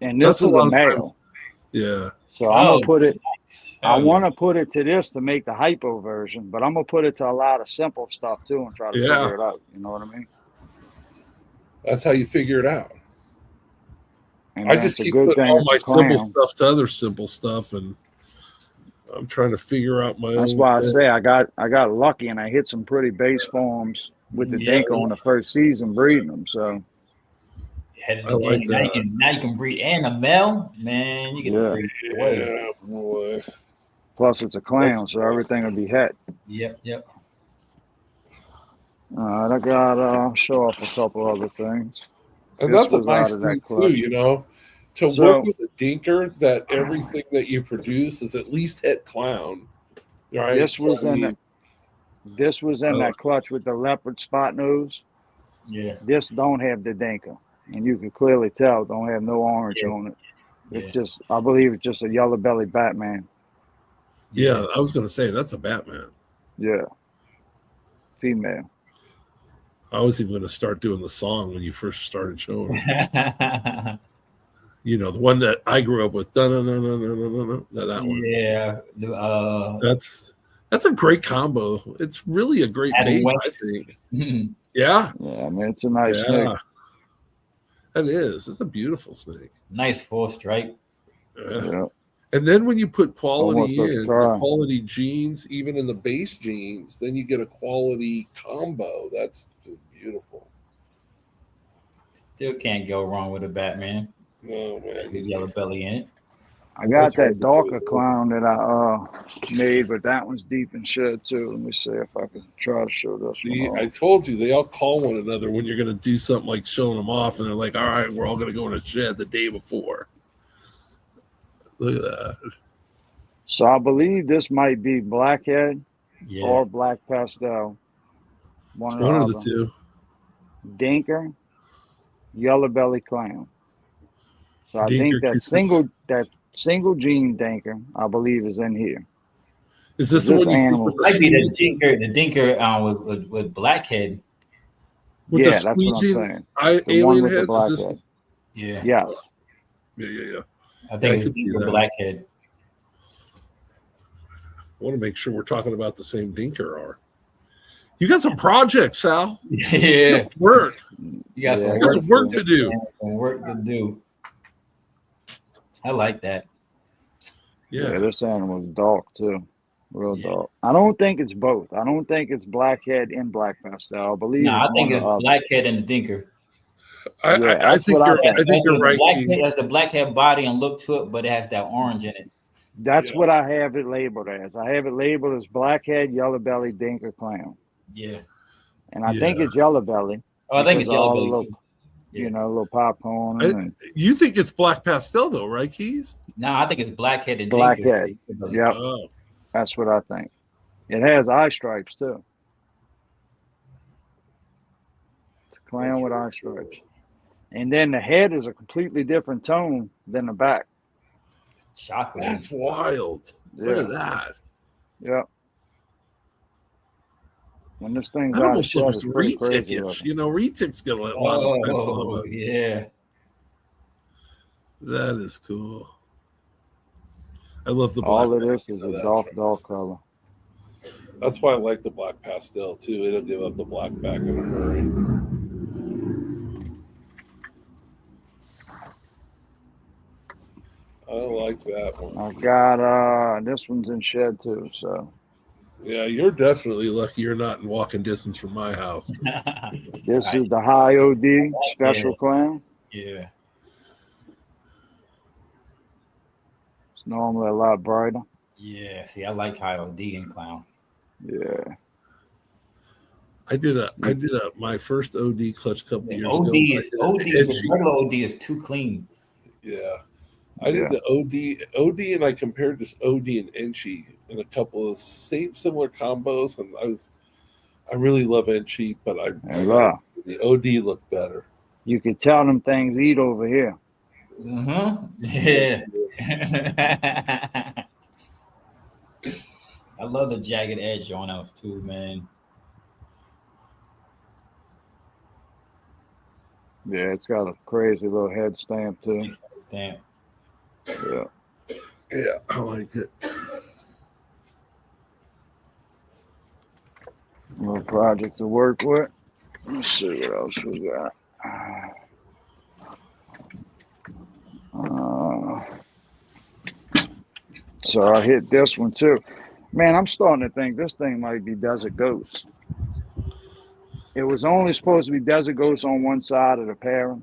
And this That's a is lot a of time. male. Yeah. So I'm going to put it, I Oh, want to put it to this to make the hypo version, but I'm going to put it to a lot of simple stuff, too, and try to Yeah. figure it out. You know what I mean? That's how you figure it out. And I then just it's a keep good putting thing all it's my a clown. simple stuff to other simple stuff, and I'm trying to figure out my That's own why I thing. say I got lucky and I hit some pretty base forms with the Yeah. Dinko in the first season breeding them. So Headed I like now, that. now you can breed and a male. Man, you can Yeah. breed away. Yeah, boy. plus it's a clown, so everything will be het. Yep. All right, I got show off a couple other things. And This that's a was nice out of that thing clutch. too, you know, to So- work with a dinker that everything that you produce is at least het clown, right? This was So, I in mean, This was in that clutch with the leopard spot nose. Yeah. This don't have the Dinka, and you can clearly tell it don't have no orange Yeah. on it. It's Yeah. just, I believe it's just a yellow belly Batman. yeah, I was gonna say that's a Batman. Yeah, female. I was even going to start doing the song when you first started showing it. You know, the one that I grew up with. That one. Yeah. That's a great combo. It's really a great Adam bass, I West. think. Yeah. Yeah, I mean, it's a nice Yeah. snake. That is. It's a beautiful snake. Nice full stripe. Yeah. Yeah. And then when you put Almost quality like in, the quality genes, even in the base genes, then you get a quality combo. That's just beautiful. Still can't go wrong with a Batman. Oh man, The yellow belly in it. I got that darker clown that I made, but that one's deep in shed too. Let me see if I can try to show this See, one I off. told you they all call one another when you're going to do something like showing them off, and they're like, "All right, we're all going to go in a shed the day before." Look at that. So I believe this might be blackhead Yeah. or black pastel. It's one of the two. Dinker, yellow belly clown. So I Dinker think that single gene dinker, I believe, is in here. Is this the This one you see animal- with the Might be the squeezing? dinker with blackhead. With Yeah, the that's what I'm squeezing saying. The alien one with the heads? black Is head. this? Yeah. Yeah. Yeah. I think I it's could see dinker that. blackhead. I want to make sure we're talking about the same dinker are. You got some projects, Sal. Yeah. Just work. You got some You got some work to do. Some work to do. I like that. Yeah, Yeah. this animal's dark too. Real Yeah. dark. I don't think it's both. I don't think it's blackhead and black pastel. I believe No, I it's think one it's or the other. blackhead and the dinker. I that's think what I you're. think. I think you're right. Blackhead Keith. has the blackhead body and look to it, but it has that orange in it. That's Yeah. what I have it labeled as. I have it labeled as blackhead, yellow belly, dinker clown. Yeah. And I think it's yellow belly. Oh, I think it's because yellow all the belly little, too. You know, little popcorn and You think it's black pastel though, right, Keys? No, I think it's blackhead and blackhead. dinker. Yep, Oh, that's what I think. It has eye stripes too. It's a clown with eye stripes. And then the head is a completely different tone than the back. It's chocolate. that's wild. Look at that. Yep. When this thing's That out of almost shed, looks it's pretty crazy retickish. looking. You know, reticks get a lot of time. Oh, yeah. That is cool. I love the black. All of this is a dark color. That's why I like the black pastel too. It'll give up the black back in a hurry. I like that one. I've got this one's in shed too, so Yeah, you're definitely lucky you're not in walking distance from my house. this is the high OD special clown. Yeah. It's normally a lot brighter. Yeah. See, I like high OD and clown. Yeah. I did my first OD clutch couple years OD ago. the regular OD is too clean. Yeah. I did the OD and I compared this OD and Enchi in a couple of similar combos, and I really love Enchi, but the OD looked better. You could tell them things eat over here. Yeah. I love the jagged edge on us too, man. Yeah, it's got a crazy little head stamp too. Stamp. Yeah. Yeah, I like it. Little project to work with. Let's see what else we got. So I hit this one too. Man, I'm starting to think this thing might be Desert Ghost. It was only supposed to be Desert Ghost on one side of the pairing,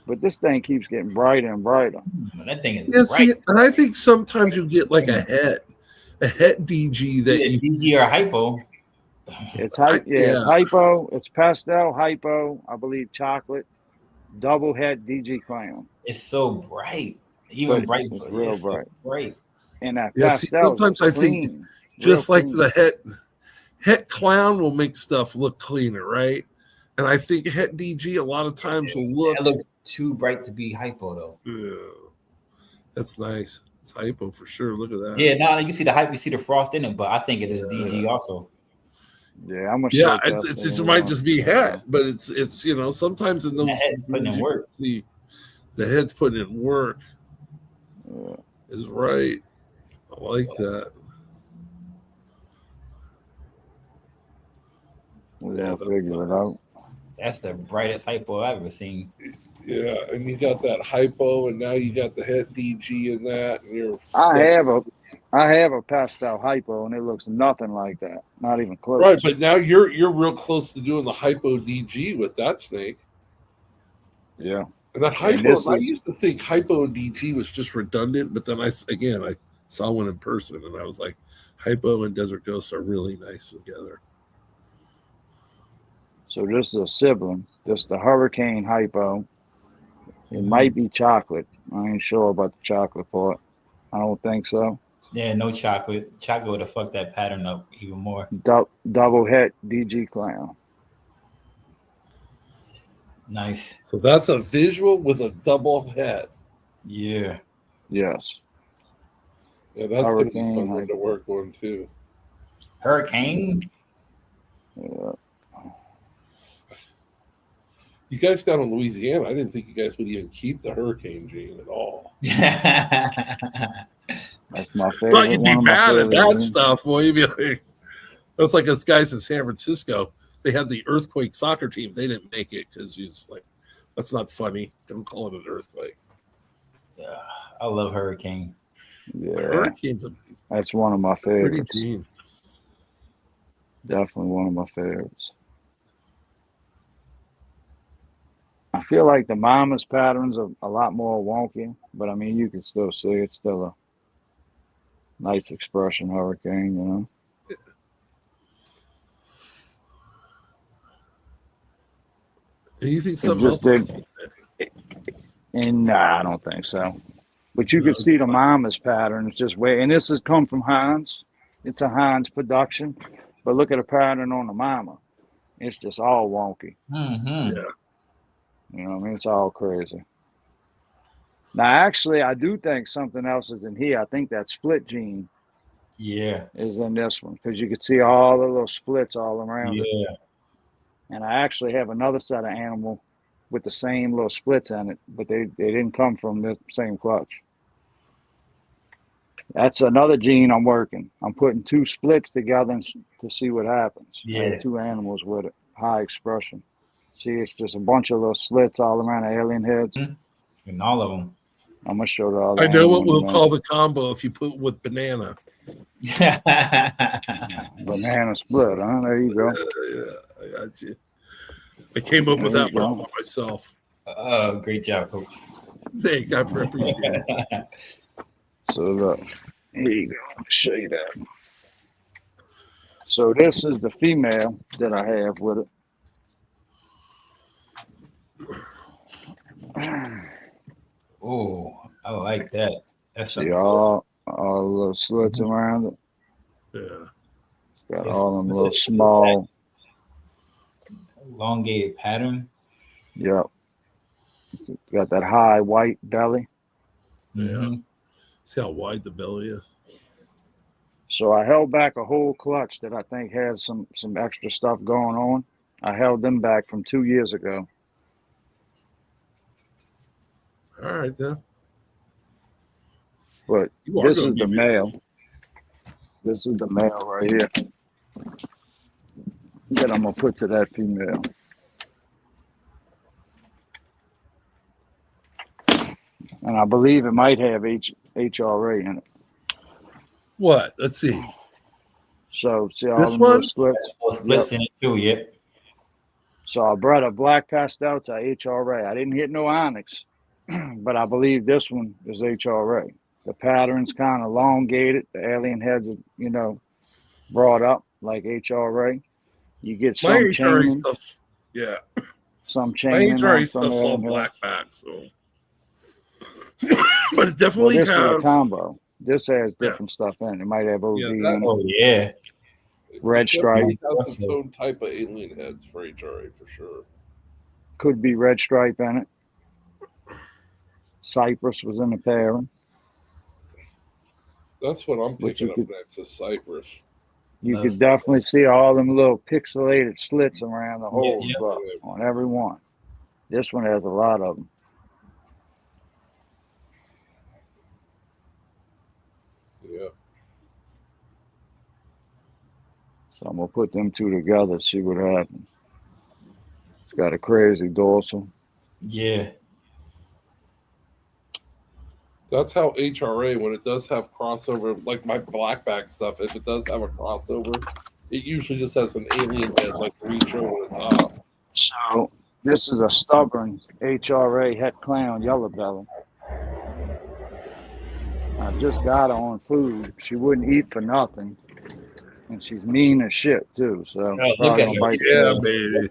but this thing keeps getting brighter and brighter. That thing is Yeah, bright. see, and I think sometimes you get like a het DG that you DG or hypo. It's it's hypo, it's pastel, hypo, I believe chocolate, double het DG clown. It's so bright. Even bright. It's real bright. So bright. And that Yeah, see, pastel sometimes is I think clean, just real like clean. the het clown will make stuff look cleaner, right? And I think het DG a lot of times will look. That looks too bright to be hypo though. Yeah, that's nice. It's hypo for sure. Look at that. Yeah, no, you see the hype, you see the frost in it, but I think it is DG also. Yeah, I'm gonna Yeah, show Tessa. it's just, it might just be hat, but it's you know, sometimes in The those head's putting in you work. can see the head's putting in work. Yeah. Is right. I like that. We're Yeah, gonna that's figure it nice. out. That's the brightest hypo I've ever seen. Yeah, and you got that hypo, and now you got the head DG in that, and you're I stuck. have a pastel hypo, and it looks nothing like that. Not even close. Right, but now you're real close to doing the hypo DG with that snake. Yeah. And that And hypo, this I is used to think hypo and DG was just redundant, but then I saw one in person, and I was like, hypo and desert ghosts are really nice together. so this is a sibling. This is the hurricane hypo. It Mhm. might be chocolate. I ain't sure about the chocolate part. I don't think so. Yeah, no chocolate. Chocolate would have fucked that pattern up even more. Double het DG clown. Nice. So that's a visual with a double head. Yeah. Yes. Yeah, that's going to be Hurricane fun one to hypo. work on too. Hurricane. Yeah. You guys down in Louisiana, I didn't think you guys would even keep the hurricane gene at all. That's my favorite. Thought you'd be One of my mad at favorite that genes. stuff. Boy, you'd be like, that's like us guys in San Francisco. They had the earthquake soccer team. They didn't make it because you just like, that's not funny. Don't call it an earthquake. I love Hurricane. Yeah. Hurricane's a That's one of my pretty favorites. gene. Definitely one of my favorites. I feel like the mama's patterns are a lot more wonky, but I mean, you can still see it's still a nice expression hurricane, you know. And you think It something just else? did, and nah, I don't think so. But you No, could see the mama's patterns just way, and this has come from Hans. It's a Hans production, but look at the pattern on the mama. It's just all wonky. Mm-hmm. Yeah. You know what I mean? It's all crazy. Now, actually, I do think something else is in here. I think that split gene Yeah. is in this one because you could see all the little splits all around it. Yeah. And I actually have another set of animal with the same little splits in it, but they didn't come from the same clutch. That's another gene I'm working. I'm putting two splits together to see what happens. I Yeah. have two animals with it, high expression. See, it's just a bunch of little slits all around the alien heads. And all of them. I'm gonna show the other I know animal what in a we'll minute. call the combo if you put with banana. Banana split, huh? There you go. Yeah, I got you. I came up with There that you go. one by myself. Great job, Coach. Thanks, I appreciate it. So look, here you go. Let me show you that. So this is the female that I have with it. Oh, I like that. That's See something. all the little slits around it. Yeah. It's got Yes. all them little small. Elongated pattern. Yep. Got that high white belly. Mm-hmm. See how wide the belly is? So I held back a whole clutch that I think had some extra stuff going on. I held them back from 2 years ago. All right, then. But You are this gonna is the be male. This is the male right here that I'm gonna put to that female. And I believe it might have HRA in it. What? Let's see. So see all This them little one? splits? Well, splits in it too. Yep. So I brought a black pastel to HRA. I didn't hit no onyx, but I believe this one is HRA. The pattern's kind of elongated. The alien heads are, you know, brought up like HRA. You get My some HRA chaining, stuff. Yeah. some My chaining HRA on some stuff's all alien heads. black back, so. But it Well, definitely this is a has. combo. This has Yeah. different stuff in it. It might have OD Yeah, in that- it. Oh yeah. Red It stripe. definitely has its own type of alien heads for HRA for sure. Could be red stripe in it. Cypress was in the pairing. That's what I'm Which picking you up could- next is Cypress. You could definitely see all them little pixelated slits around the holes, yeah. but on every one. This one has a lot of them. Yeah. So I'm gonna put them two together, see what happens. It's got a crazy dorsal. Yeah. That's how HRA, when it does have crossover, like my blackback stuff, if it does have a crossover, it usually just has an alien head like reach over the top. So this is a stubborn HRA het clown yellow belly. I just got her on food. She wouldn't eat for nothing. And she's mean as shit too. So Oh, look probably at gonna her. bite Yeah, the tail. baby.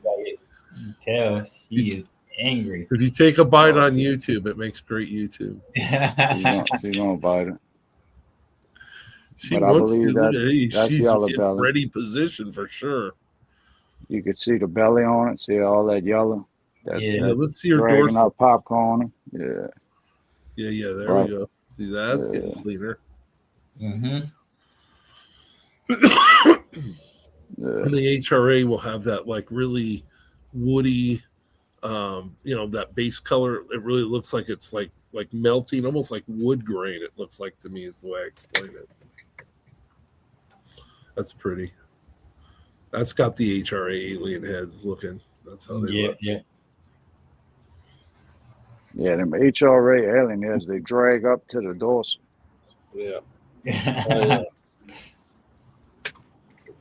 You tell she is angry. If you take a bite on YouTube, it makes great YouTube. She's gonna bite it. She But I wants to. believe Look that's at hey, that's she's yellow in belly. ready position for sure. You could see the belly on it, see all that yellow. Yeah. Yeah, let's see her Dragging dorsal. out popcorn. Yeah. Yeah, there Right. we go. See, that's getting cleaner. Mm-hmm. Yeah. And the HRA will have that like really woody, that base color. It really looks like it's like melting, almost like wood grain. It looks like to me is the way I explain it. That's pretty. That's got the HRA alien heads looking. That's how they look. Yeah. Yeah, them HRA alien heads, they drag up to the dorsal. Yeah. Yeah.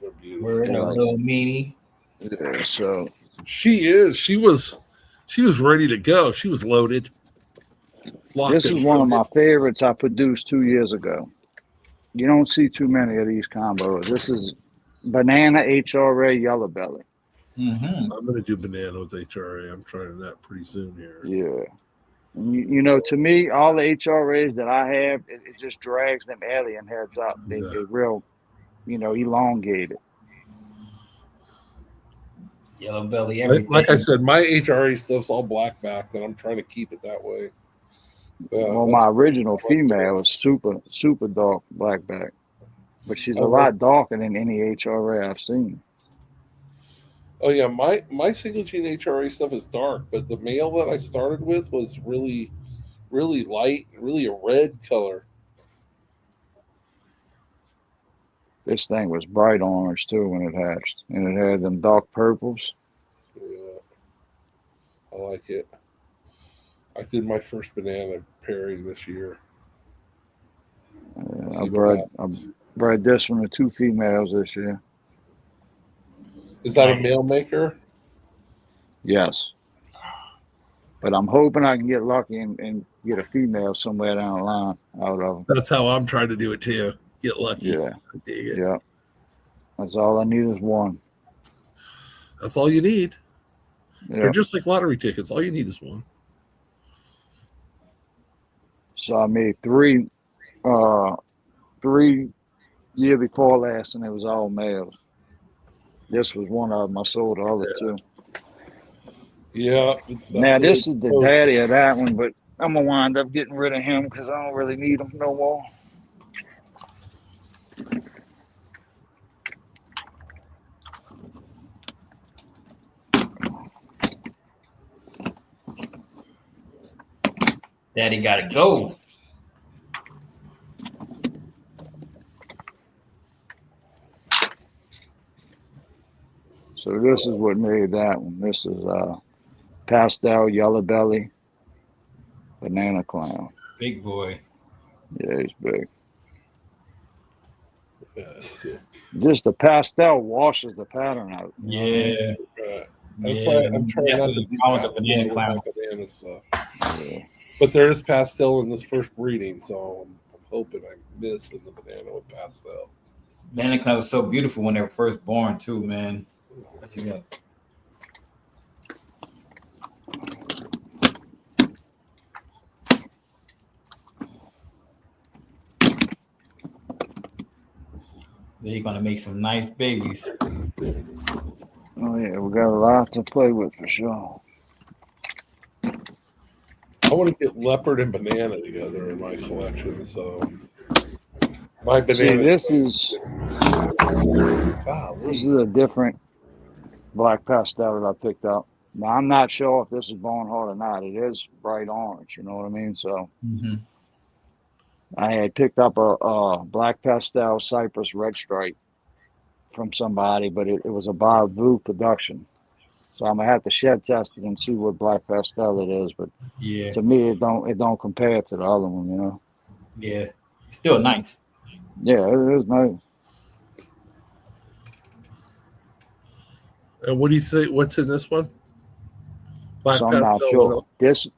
They're beautiful. Word, a little meanie. Yeah, so She is. She was ready to go. She was loaded. this is one of my favorites I produced 2 years ago. You don't see too many of these combos. This is banana HRA yellow belly. Mm-hmm. I'm gonna do banana with HRA. I'm trying that pretty soon here. Yeah. And you know, to me, all the HRAs that I have, it just drags them alien heads up. They're real, elongated. Yellow belly, everything. Like I said, my HRA stuff's all black backed, and I'm trying to keep it that way. Well, my original female was super dark blackback, but she's a lot darker than any HRA I've seen. Oh yeah, my single gene HRA stuff is dark, but the male that I started with was really, really light, really a red color. This thing was bright orange too when it hatched, and it had them dark purples. Yeah, I like it. I did my first banana pairing this year. I bred this one to 2 females this year. Is that a male maker? Yes. But I'm hoping I can get lucky and get a female somewhere down the line out of them. That's how I'm trying to do it too. Get lucky. Yeah. I dig it. Yeah. That's all I need is one. That's all you need. Yeah. They're just like lottery tickets. All you need is one. So I made 3 year before last, and it was all males. This was one of them. I sold the other 2. Yeah. Now this is the daddy of that one, but I'm gonna wind up getting rid of him because I don't really need him no more. Daddy gotta go. So this is what made that one. This is pastel yellow belly banana clown. Big boy. Yeah, he's big. Yeah. Just the pastel washes the pattern out. Yeah. That's why I'm trying That's not the to do problem with pastel the banana with my clowns. banana stuff. Yeah. But there is pastel in this first breeding, so I'm hoping I miss in the banana with pastel. Banana clowns are so beautiful when they were first born too, man. Yeah. They're gonna make some nice babies. Oh yeah, we got a lot to play with for sure. I want to get leopard and banana together in my collection, so My See, banana. this is Golly. a different black pastel that I picked up. Now I'm not sure if this is Barnhart or not. It is bright orange. You know what I mean? So Mm-hmm. I had picked up a black pastel Cypress red stripe from somebody, but it was a Bob Vu production. So I'm gonna have to shed test it and see what black pastel it is. But Yeah, to me, it don't compare to the other one. You know? yeah. It's still nice. Yeah, it is nice. And what do you think? What's in this one? So Black I'm not pastel. What sure. else?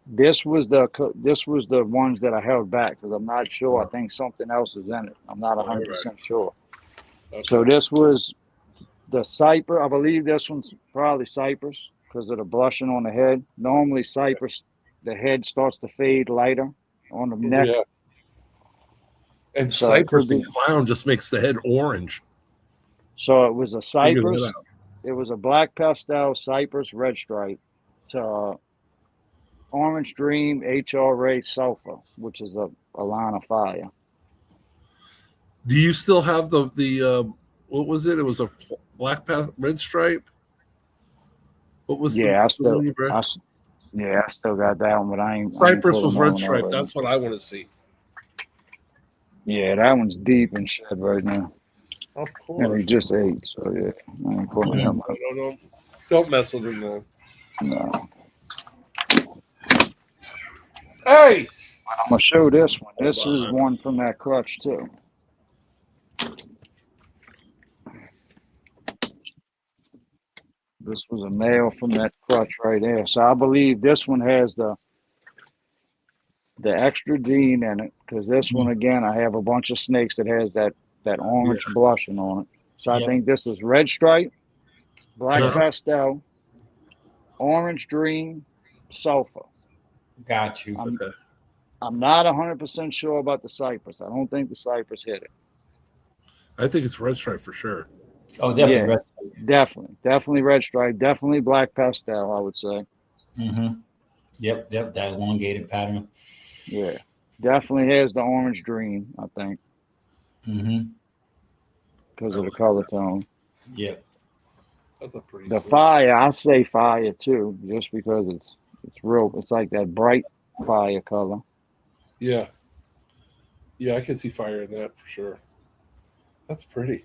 This was the ones that I held back because I'm not sure. I Oh, think something else is in it. I'm not all right. 100% sure. So Okay. this was the Cypress. I believe this one's probably Cypress because of the blushing on the head. Normally Cypress, the head starts to fade lighter on the neck. Yeah. And So it Cypress could and be. Clown just makes the head orange. So it was a Figure that Cypress. out. It was a black pastel Cypress red stripe to Orange Dream HRA Sulfur, which is a line of fire. Do you still have the what was it? It was a red stripe. What was Yeah, the one you brought? yeah, I still got that one, but I ain't Cypress pulling was that red one out stripe. right now. That's what I want to see. Yeah, that one's deep in shed right now. Of And he course. just ate, so yeah, I ain't pulling Yeah. him out. Don't mess with him, man. No. Hey. I'm gonna show this one. Hold This is on. one from that clutch too. This was a male from that clutch right there. So I believe this one has the extra gene in it because this one Mhm. again I have a bunch of snakes that has that Yeah. orange blushing on it. So I Yep. think this is red stripe, black Uh-huh. Yes. pastel, orange dream, sulfur. Got you. I'm Okay. I'm not 100% sure about the Cypress. I don't think the Cypress hit it. I think it's red stripe for sure. Oh, definitely Yeah, rest. definitely red stripe, definitely black pastel. I would say. Mm-hmm. Yep. That elongated pattern. Yeah, definitely has the orange dream. I think Mm-hmm. because I of the like color that. tone. Yep. That's a pretty The snake. fire, I say fire too, just because it's real. It's like that bright fire color. Yeah. Yeah, I can see fire in that for sure. That's pretty.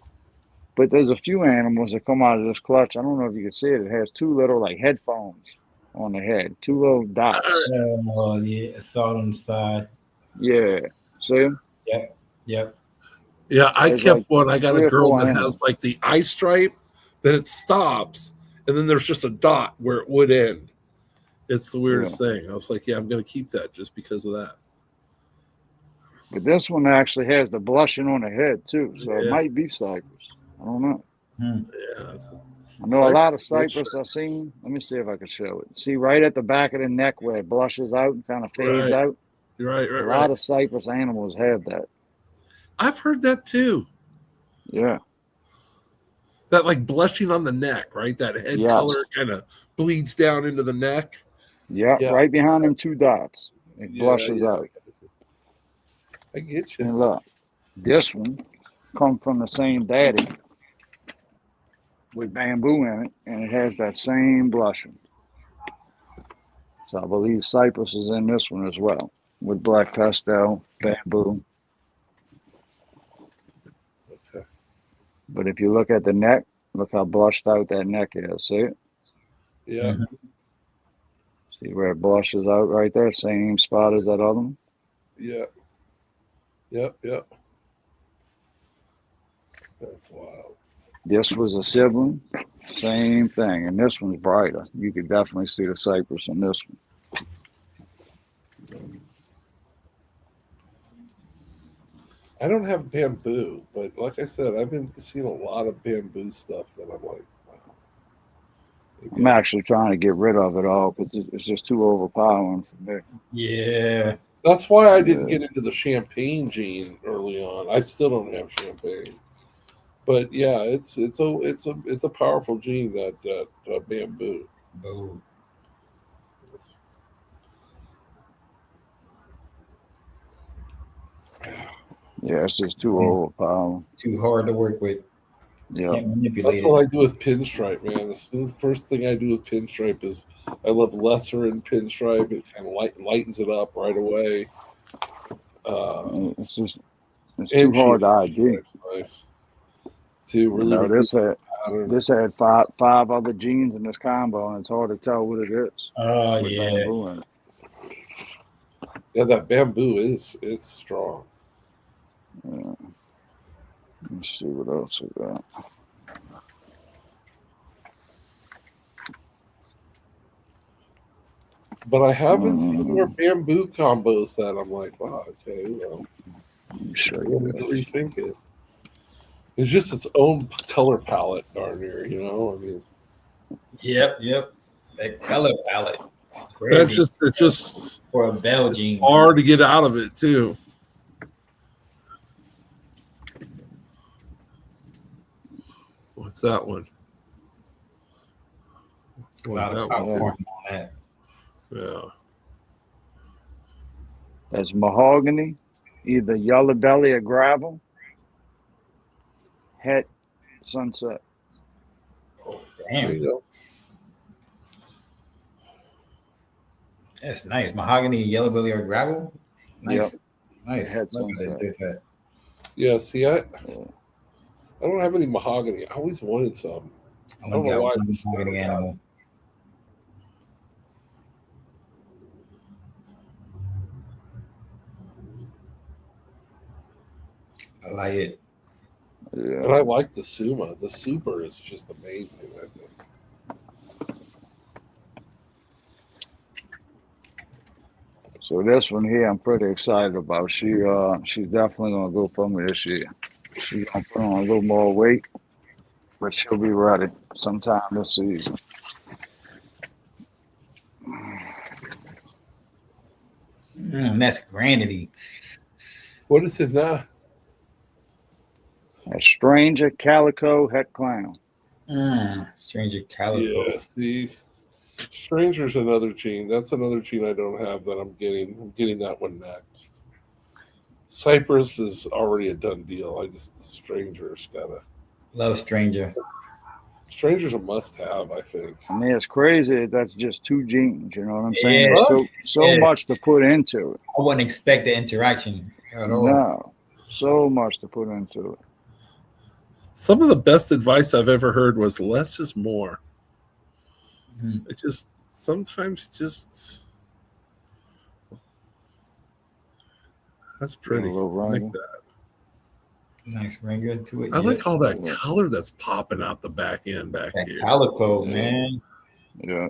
But there's a few animals that come out of this clutch. I don't know if you can see it. It has two little like headphones on the head, two little dots. Oh yeah. I saw it on the side. Yeah, see, Yep. Yep. Yeah, I there's kept like one. I got a three or girl four that animals. has like the eye stripe, then it stops, and then there's just a dot where it would end. It's the Yeah, weirdest thing. I was like, yeah, I'm gonna keep that just because of that. but this one actually has the blushing on the head too, so it Yeah, might be cypress. I don't know. Hmm. yeah. I know a lot Cypress of red cypress stripe. I've seen. Let me see if I can show it. See right at the back of the neck where it blushes out and kind of fades Right. out. You're right, A right, right. lot of cypress animals have that. I've heard that too. Yeah. That like blushing on the neck, right? That head Yes. color kind of bleeds down into the neck. Yep. Yeah, Right behind them two dots. It yeah, blushes yeah. out. I get you. And look, this one come from the same daddy with bamboo in it, and it has that same blushing. So I believe cypress is in this one as well, with black pastel, bamboo. Okay. But if you look at the neck, look how blushed out that neck is. See it? Yeah, Mm-hmm. See where it blushes out right there? Same spot as that other one. yeah, yep, yep. That's wild. This was a sibling, same thing. And this one's brighter. You could definitely see the cypress in this one. I don't have bamboo, but like I said, I've been seeing a lot of bamboo stuff that I'm like, wow. I'm Maybe actually trying to get rid of it all because it's just too overpowering for me. Yeah. that's why I didn't Yeah. get into the champagne gene early on. I still don't have champagne, but yeah, it's a powerful gene that bamboo. Boo. Yeah. Yeah, it's just too overpowering. Too hard to work with. Yeah. Can't That's manipulate what it. I do with pinstripe, man. The first thing I do with pinstripe is I love lesser in pinstripe. It kind of lightens it up right away. It's just it's And too hard to shooting ID. pinstripe's nice to really You know, reduce the pattern. this had five other genes in this combo, and it's hard to tell what it is. Oh With yeah. bamboo in it. Yeah, that bamboo is strong. Yeah. Let's see what else we got. But I haven't seen more Mm, bamboo combos that I'm like, wow, okay, well, let me show I you need to this. rethink it. It's just its own color palette, darn near, you know. I mean, Yep. That color palette. It's that's crazy just it's just for a Belgian. hard to get out of it too. What's that one? A lot of That one, popcorn on that. yeah. That's mahogany, either yellow belly or gravel. Het sunset. Oh There damn, you go. that's nice. Mahogany, yellow belly, or gravel. Nice, Yep. nice. Het Love that they sunset. did that. Yeah, see, I Yeah. don't have any mahogany. I always wanted some. I'm I don't gonna know get why. one I just mahogany never got it. animal. I like it. And Yeah. I like the Suma. The Super is just amazing, I think. So this one here, I'm pretty excited about. She's definitely gonna go for me this year. She's gonna put on a little more weight, but she'll be ready sometime this season. That's granity. What is it now? A stranger calico het clown. Stranger calico. Yeah, see, Stranger's another gene. That's another gene I don't have that I'm getting. I'm getting that one next. Cypress is already a done deal. The Stranger's gotta. Love stranger. Stranger's a must-have, I think. I mean, it's crazy. That's just two genes. You know what I'm Yeah, saying? There's so yeah. much to put into it. I wouldn't expect the interaction at all. No, so much to put into it. Some of the best advice I've ever heard was less is more. Mhm. It just sometimes just that's pretty. A little I like ringer. that. Nice ringer to it. I like all that Yeah. color that's popping out the back end back that here. calico, Yeah. man. Yeah.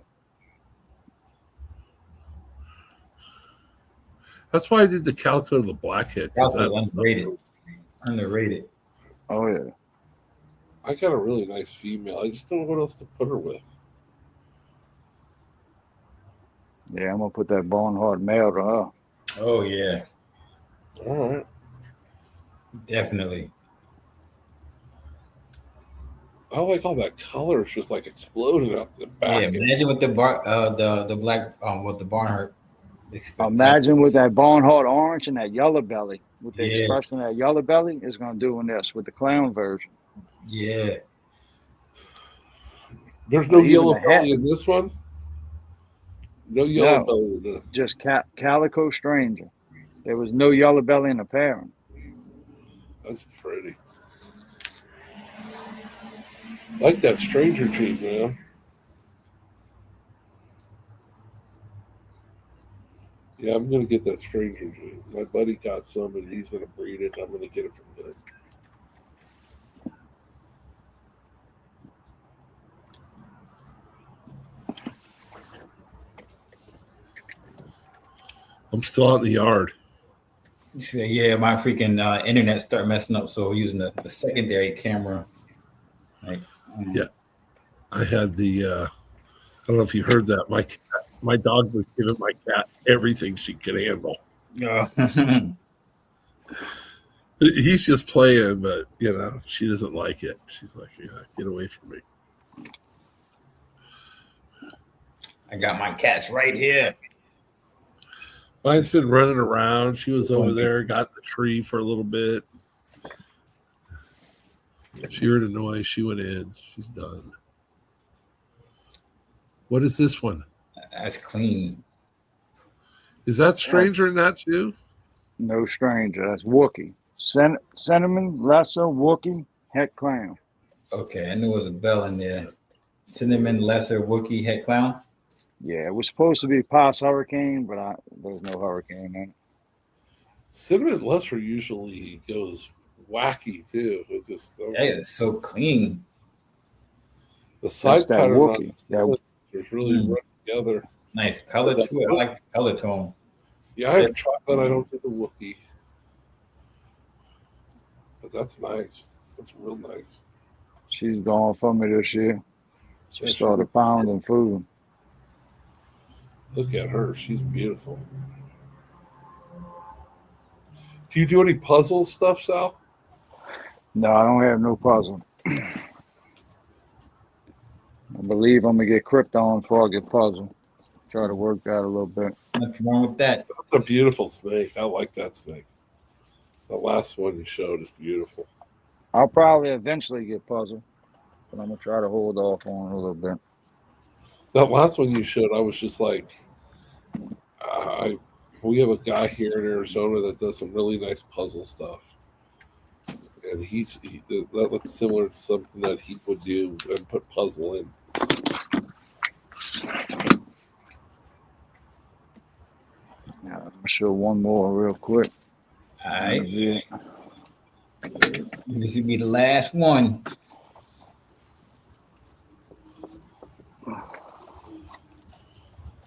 That's why I did the calico to the blackhead. Calico's underrated. Underrated. Oh yeah. I got a really nice female. I just don't know what else to put her with. Yeah, I'm gonna put that bone hard male to her. Oh yeah, All right. definitely. I like all that color. It's just like exploding up the back. Yeah, end. imagine with the the black with the Barnhart. Imagine with that bone hard orange and that yellow belly, with the Yeah. expression of that yellow belly is gonna do in this with the clown version. Yeah, There's no Even yellow the belly hat. in this one. No yellow No. belly in the. Just calico stranger. There was no yellow belly in the pairing. That's pretty. Like that stranger gene, man. Yeah, I'm gonna get that stranger gene. My buddy got some, and he's gonna breed it. And I'm gonna get it from him. I'm still out in the yard. so, yeah. My freaking internet start messing up, so using the secondary camera. Like, Yeah. I had the. I don't know if you heard that. My dog was giving my cat everything she could handle. yeah. He's just playing, but she doesn't like it. She's like, "Yeah, get away from me." I got my cats right here. Mine's been running around. She was over there, got in the tree for a little bit. She heard a noise. She went in. She's done. What is this one? That's clean. Is that stranger than that too? No stranger. That's Wookie. Cinnamon, lesser, Wookie, het clown. Okay, I knew there was a bell in there. Cinnamon, lesser, Wookie, head clown. Yeah, it was supposed to be past hurricane, but there's no hurricane in it. Cinnamon lesser usually goes wacky too. It's just Yeah, it's so clean. the side That's that pattern on Wookie. cinnamon is really run together. Nice color to it. I like the color tone. Yeah, I have chocolate. I don't do the Wookie, but that's nice. That's real nice. She's gone for me this year. She started pounding food. Look at her. She's beautiful. Do you do any puzzle stuff, Sal? No, I don't have no puzzle. I believe I'm gonna get Krypton before I get puzzle. Try to work that a little bit. Nothing wrong with that. That's a beautiful snake. I like that snake. The last one you showed is beautiful. I'll probably eventually get puzzle, but I'm gonna try to hold off on it a little bit. That last one you showed, I was just like, we have a guy here in Arizona that does some really nice puzzle stuff, and that looks similar to something that he would do and put puzzle in. Now, I'm gonna show one more real quick. All right. Yeah. This would be the last one.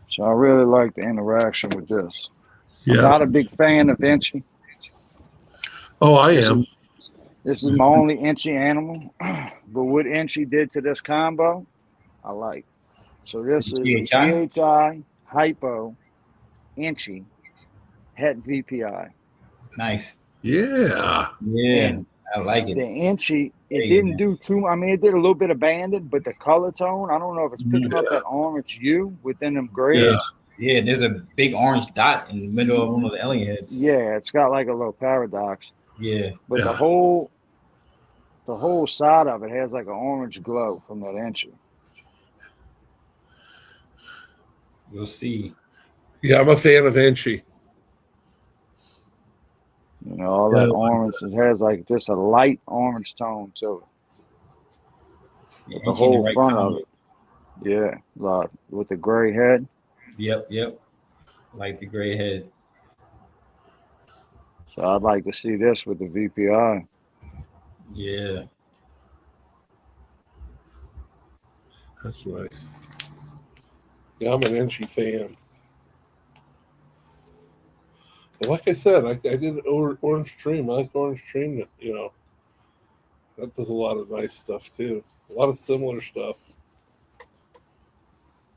So I really like the interaction with this. Yeah. I'm not a big fan of Inchy. Oh, I am. This is my only Inchy animal, but what Inchy did to this combo, I like. So this is GHI? GHI, Hypo, Inchy, Het VPI. Nice. Yeah. Yeah, I like The it. Inchy, it Yeah. didn't do too. I mean, it did a little bit of banded, but the color tone, I don't know if it's picking up that orange hue within them grays. Yeah. Yeah, there's a big orange dot in the middle of one of the alien heads. Yeah, it's got like a little paradox, Yeah. but the whole side of it has like an orange glow from that Inchy. We'll see. Yeah, I'm a fan of Inchy. You know, all that orange, it has like just a light orange tone to it. Yeah, The Inchy in whole right front color. of it. Yeah, like with the gray head. Yep. Like the gray head. So I'd like to see this with the VPI. Yeah. That's nice. Yeah, I'm an Inchy fan. And like I said, I did Orange Dream. I like Orange Dream. You know, that does a lot of nice stuff too. A lot of similar stuff.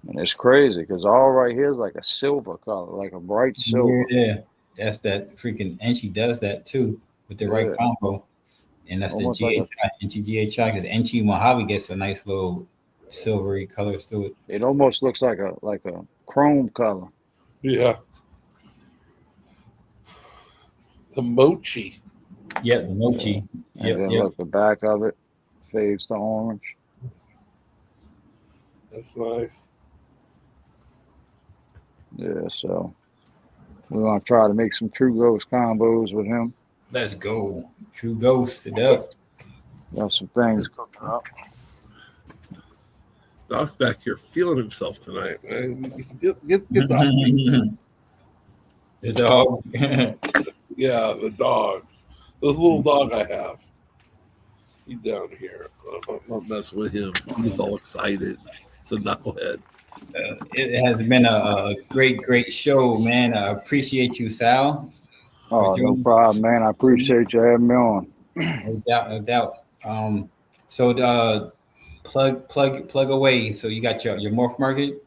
And it's crazy because all right here is like a silver color, like a bright silver. Yeah. That's that freaking Inchy does that too with the right Yeah. combo. And that's Almost the like GHI, Inchy GHI, because Inchy Mojave gets a nice little silvery colors to it. It almost looks like a chrome color. Yeah. The Mochi. Yep, the mochi. And then look, the back of it fades to orange. That's nice. Yeah, so we're gonna try to make some True Ghost combos with him. Let's go. True Ghost it up. Got some things cooking up. Doc's back here feeling himself tonight, man. You can get Doc. The dog. Yeah, the dog. This little dog I have. He's down here. I'm not messing with him. He's all excited. It's a knucklehead. It has been a great show, man. I appreciate you, Sal. Oh, no problem, man. I appreciate you having me on. No doubt. So plug away. So you got your morph market.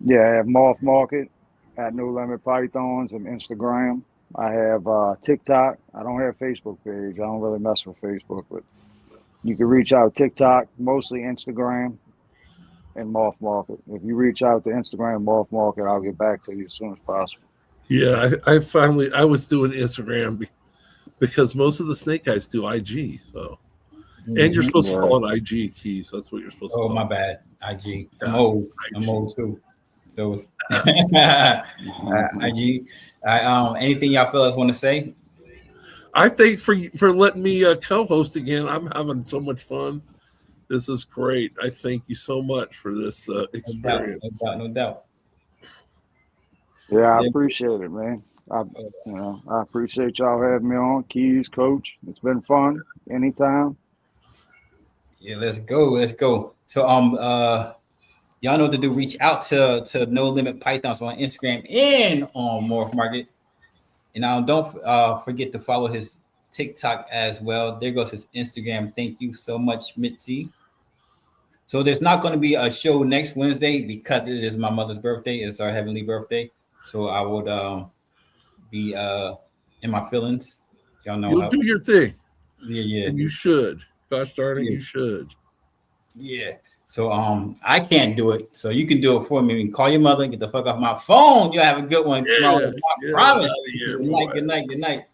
Yeah, I have Morph Market at No Limit Pythons and Instagram. I have TikTok. I don't have Facebook page. I don't really mess with Facebook, but you can reach out TikTok, mostly Instagram, and Morph Market. If you reach out to Instagram, Morph Market, I'll get back to you as soon as possible. Yeah, I was doing Instagram because most of the snake guys do IG. So, and you're Mhm. supposed to Yeah. call it IG keys. That's what you're supposed to Oh, call my it. bad. IG. I'm Yeah, old. I'm IG. old too. So it's IG. Anything y'all fellas want to say? I think for letting me co-host again. I'm having so much fun. This is great. I thank you so much for this No doubt. No experience. doubt. No doubt. Yeah, I Yeah. appreciate it, man. I appreciate y'all having me on, Keys, Coach. It's been fun. Anytime. Yeah, let's go. Let's go. So y'all know what to do. Reach out to No Limit Pythons on Instagram and on Morph Market. And don't forget to follow his TikTok as well. There goes his Instagram. Thank you so much, Mitzi. So there's not going to be a show next Wednesday because it is my mother's birthday. It's our heavenly birthday. So I would be in my feelings. Y'all know You'll how. do your thing, Yeah, yeah, and you should. Gosh darn it, yeah. you should. Yeah. So I can't do it. So you can do it for me. You can call your mother and get the fuck off my phone. You'll have a good one tomorrow. Yeah, I get on out promise. of here, Good night, boy. good night, good night.